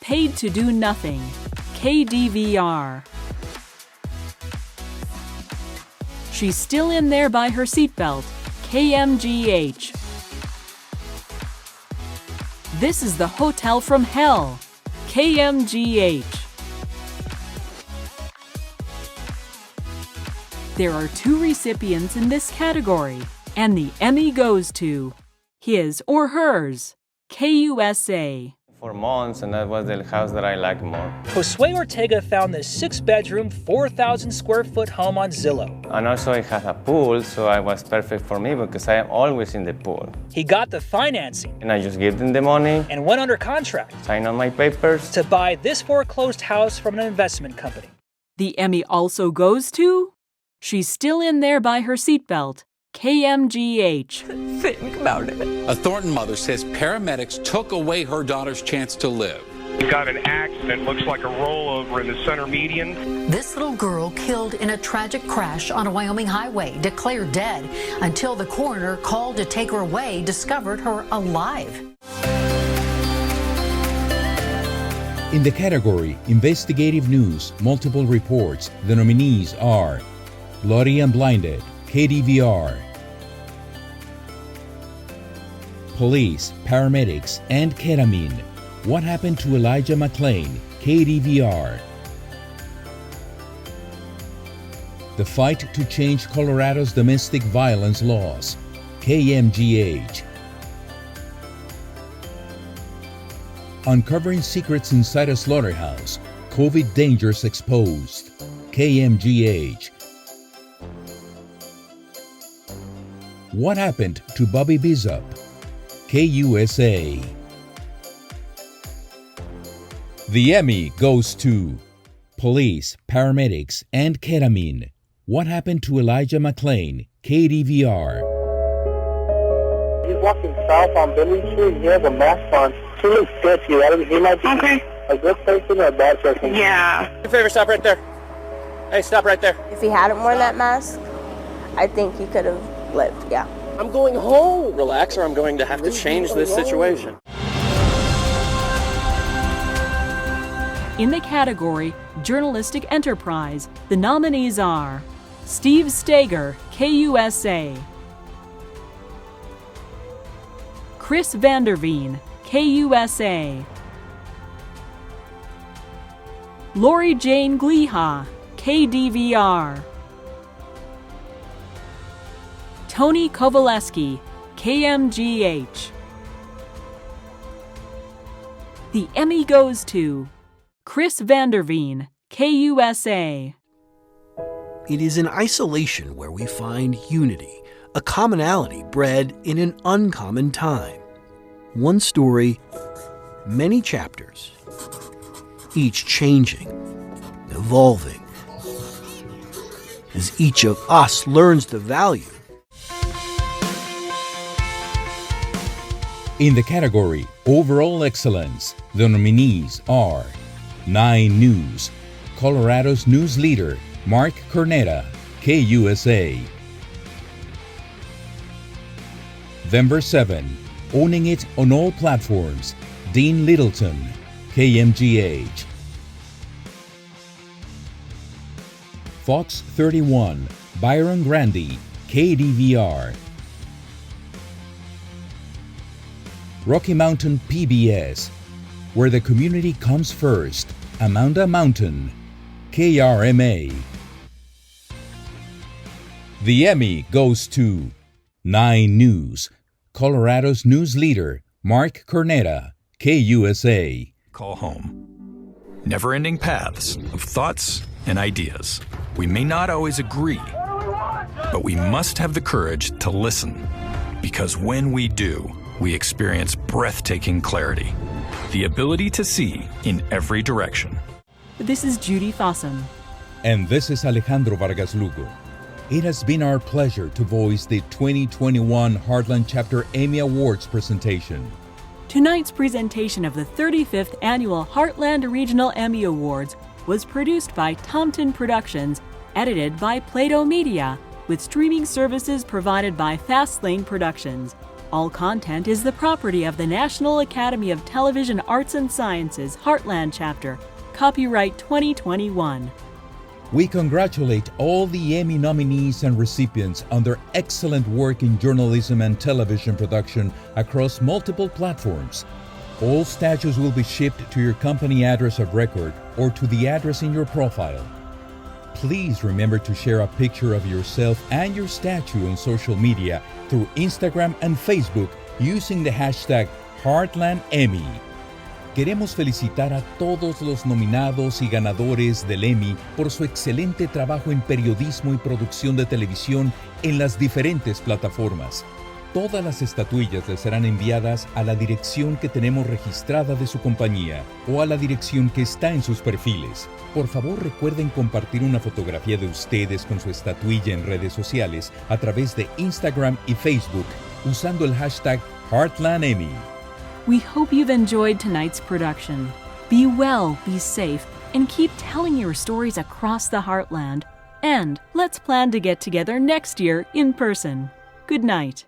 Paid to Do Nothing, KDVR. She's Still in There by Her Seatbelt, KMGH. This is the Hotel from Hell, KMGH. There are 2 recipients in this category, and the Emmy goes to His or Hers, KUSA. For months, and that was the house that I liked more. Josue Ortega found this 6-bedroom, 4,000 square foot home on Zillow. And also it has a pool, so it was perfect for me because I am always in the pool. He got the financing. And I just gave them the money. And went under contract. Signed on my papers. To buy this foreclosed house from an investment company. The Emmy also goes to She's Still in There by Her Seatbelt, KMGH. Think about it. A Thornton mother says paramedics took away her daughter's chance to live. We've got an accident, looks like a rollover in the center median. This little girl killed in a tragic crash on a Wyoming highway, declared dead, until the coroner called to take her away, discovered her alive. In the category Investigative News Multiple Reports, the nominees are Bloody and Blinded, KDVR. Police, Paramedics, and Ketamine. What Happened to Elijah McClain, KDVR. The Fight to Change Colorado's Domestic Violence Laws, KMGH. Uncovering Secrets Inside a Slaughterhouse, COVID Dangers Exposed, KMGH. What Happened to Bobby Bishop, KUSA. The Emmy goes to Police, Paramedics, and Ketamine. What Happened to Elijah McClain, KDVR. He's walking south on Billy Street. He has a mask on. He looks sketchy. He might be a good person or a bad person. Yeah. Do me a favor, stop right there. Hey, stop right there. If he hadn't worn that mask, I think he could have lived, yeah. I'm going home. Relax, or I'm going to have to change this situation. In the category Journalistic Enterprise, the nominees are Steve Steger, KUSA. Chris Vanderveen, KUSA. Lori Jane Gliha, KDVR. Tony Kovaleski, KMGH. The Emmy goes to Chris Vanderveen, KUSA. It is in isolation where we find unity, a commonality bred in an uncommon time. One story, many chapters, each changing, evolving, as each of us learns the value. In the category Overall Excellence, the nominees are 9 News, Colorado's news leader, Mark Cornetta, KUSA. Denver 7, Owning It on All Platforms, Dean Littleton, KMGH. Fox 31, Byron Grandi, KDVR. Rocky Mountain PBS, Where the Community Comes First, Amanda Mountain, KRMA. The Emmy goes to 9 News, Colorado's news leader, Mark Cornetta, KUSA. Call home. never-ending paths of thoughts and ideas. We may not always agree, but we must have the courage to listen, because when we do, we experience breathtaking clarity, the ability to see in every direction. This is Judy Fossum. And this is Alejandro Vargas Lugo. It has been our pleasure to voice the 2021 Heartland Chapter Emmy Awards presentation. Tonight's presentation of the 35th Annual Heartland Regional Emmy Awards was produced by Tompton Productions, edited by Plato Media, with streaming services provided by Fastlane Productions. All content is the property of the National Academy of Television Arts and Sciences Heartland Chapter. Copyright 2021. We congratulate all the Emmy nominees and recipients on their excellent work in journalism and television production across multiple platforms. All statues will be shipped to your company address of record or to the address in your profile. Please remember to share a picture of yourself and your statue on social media through Instagram and Facebook using the hashtag HeartlandEmmy. Queremos felicitar a todos los nominados y ganadores del Emmy por su excelente trabajo en periodismo y producción de televisión en las diferentes plataformas. Todas las estatuillas les serán enviadas a la dirección que tenemos registrada de su compañía o a la dirección que está en sus perfiles. Por favor, recuerden compartir una fotografía de ustedes con su estatuilla en redes sociales a través de Instagram y Facebook usando el hashtag HeartlandEmmy. We hope you've enjoyed tonight's production. Be well, be safe, and keep telling your stories across the Heartland. And let's plan to get together next year in person. Good night.